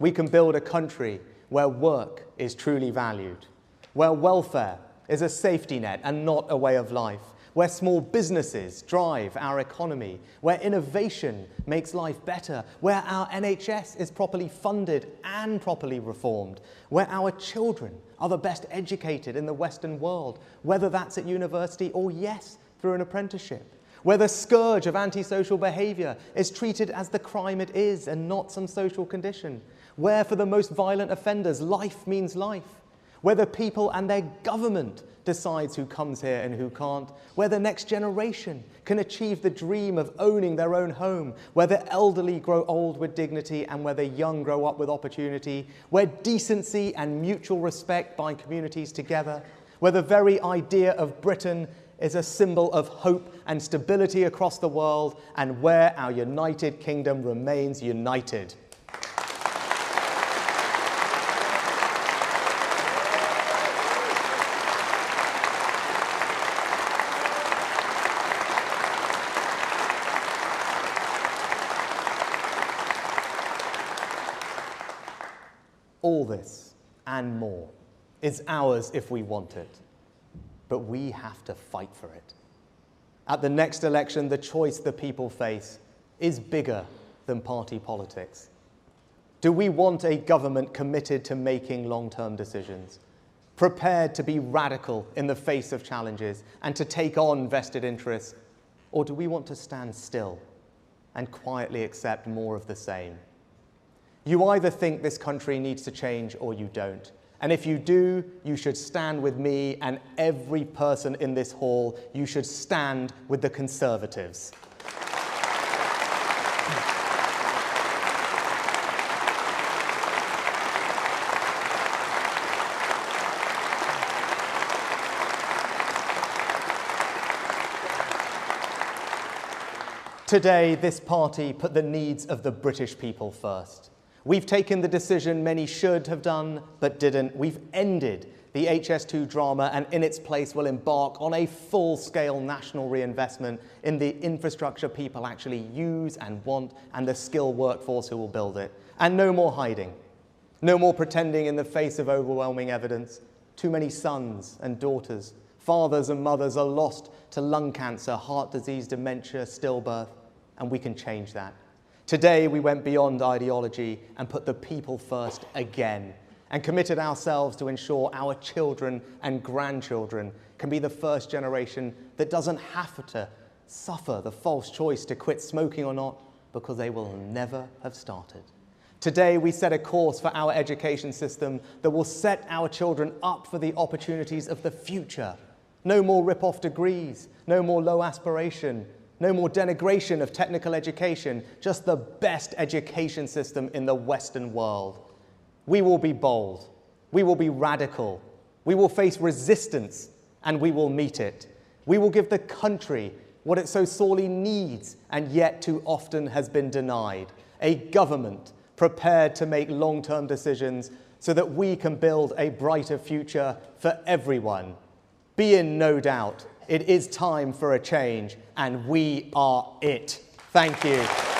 S7: We can build a country where work is truly valued, where welfare is a safety net and not a way of life, where small businesses drive our economy, where innovation makes life better, where our NHS is properly funded and properly reformed, where our children are the best educated in the Western world, whether that's at university or, yes, through an apprenticeship, where the scourge of antisocial behaviour is treated as the crime it is and not some social condition, where for the most violent offenders life means life, where the people and their government decides who comes here and who can't, where the next generation can achieve the dream of owning their own home, where the elderly grow old with dignity and where the young grow up with opportunity, where decency and mutual respect bind communities together, where the very idea of Britain is a symbol of hope and stability across the world, and where our United Kingdom remains united. All this and more is ours if we want it, but we have to fight for it. At the next election, the choice the people face is bigger than party politics. Do we want a government committed to making long-term decisions, prepared to be radical in the face of challenges and to take on vested interests, or do we want to stand still and quietly accept more of the same? You either think this country needs to change or you don't. And if you do, you should stand with me and every person in this hall. You should stand with the Conservatives. Today, this party put the needs of the British people first. We've taken the decision many should have done, but didn't. We've ended the HS2 drama, and in its place will embark on a full-scale national reinvestment in the infrastructure people actually use and want, and the skilled workforce who will build it. And no more hiding. No more pretending in the face of overwhelming evidence. Too many sons and daughters, fathers and mothers are lost to lung cancer, heart disease, dementia, stillbirth, and we can change that. Today, we went beyond ideology and put the people first again, and committed ourselves to ensure our children and grandchildren can be the first generation that doesn't have to suffer the false choice to quit smoking or not, because they will never have started. Today, we set a course for our education system that will set our children up for the opportunities of the future. No more rip-off degrees, no more low aspiration, no more denigration of technical education, just the best education system in the Western world. We will be bold, we will be radical, we will face resistance, and we will meet it. We will give the country what it so sorely needs and yet too often has been denied: a government prepared to make long-term decisions so that we can build a brighter future for everyone. Be in no doubt, it is time for a change, and we are it. Thank you.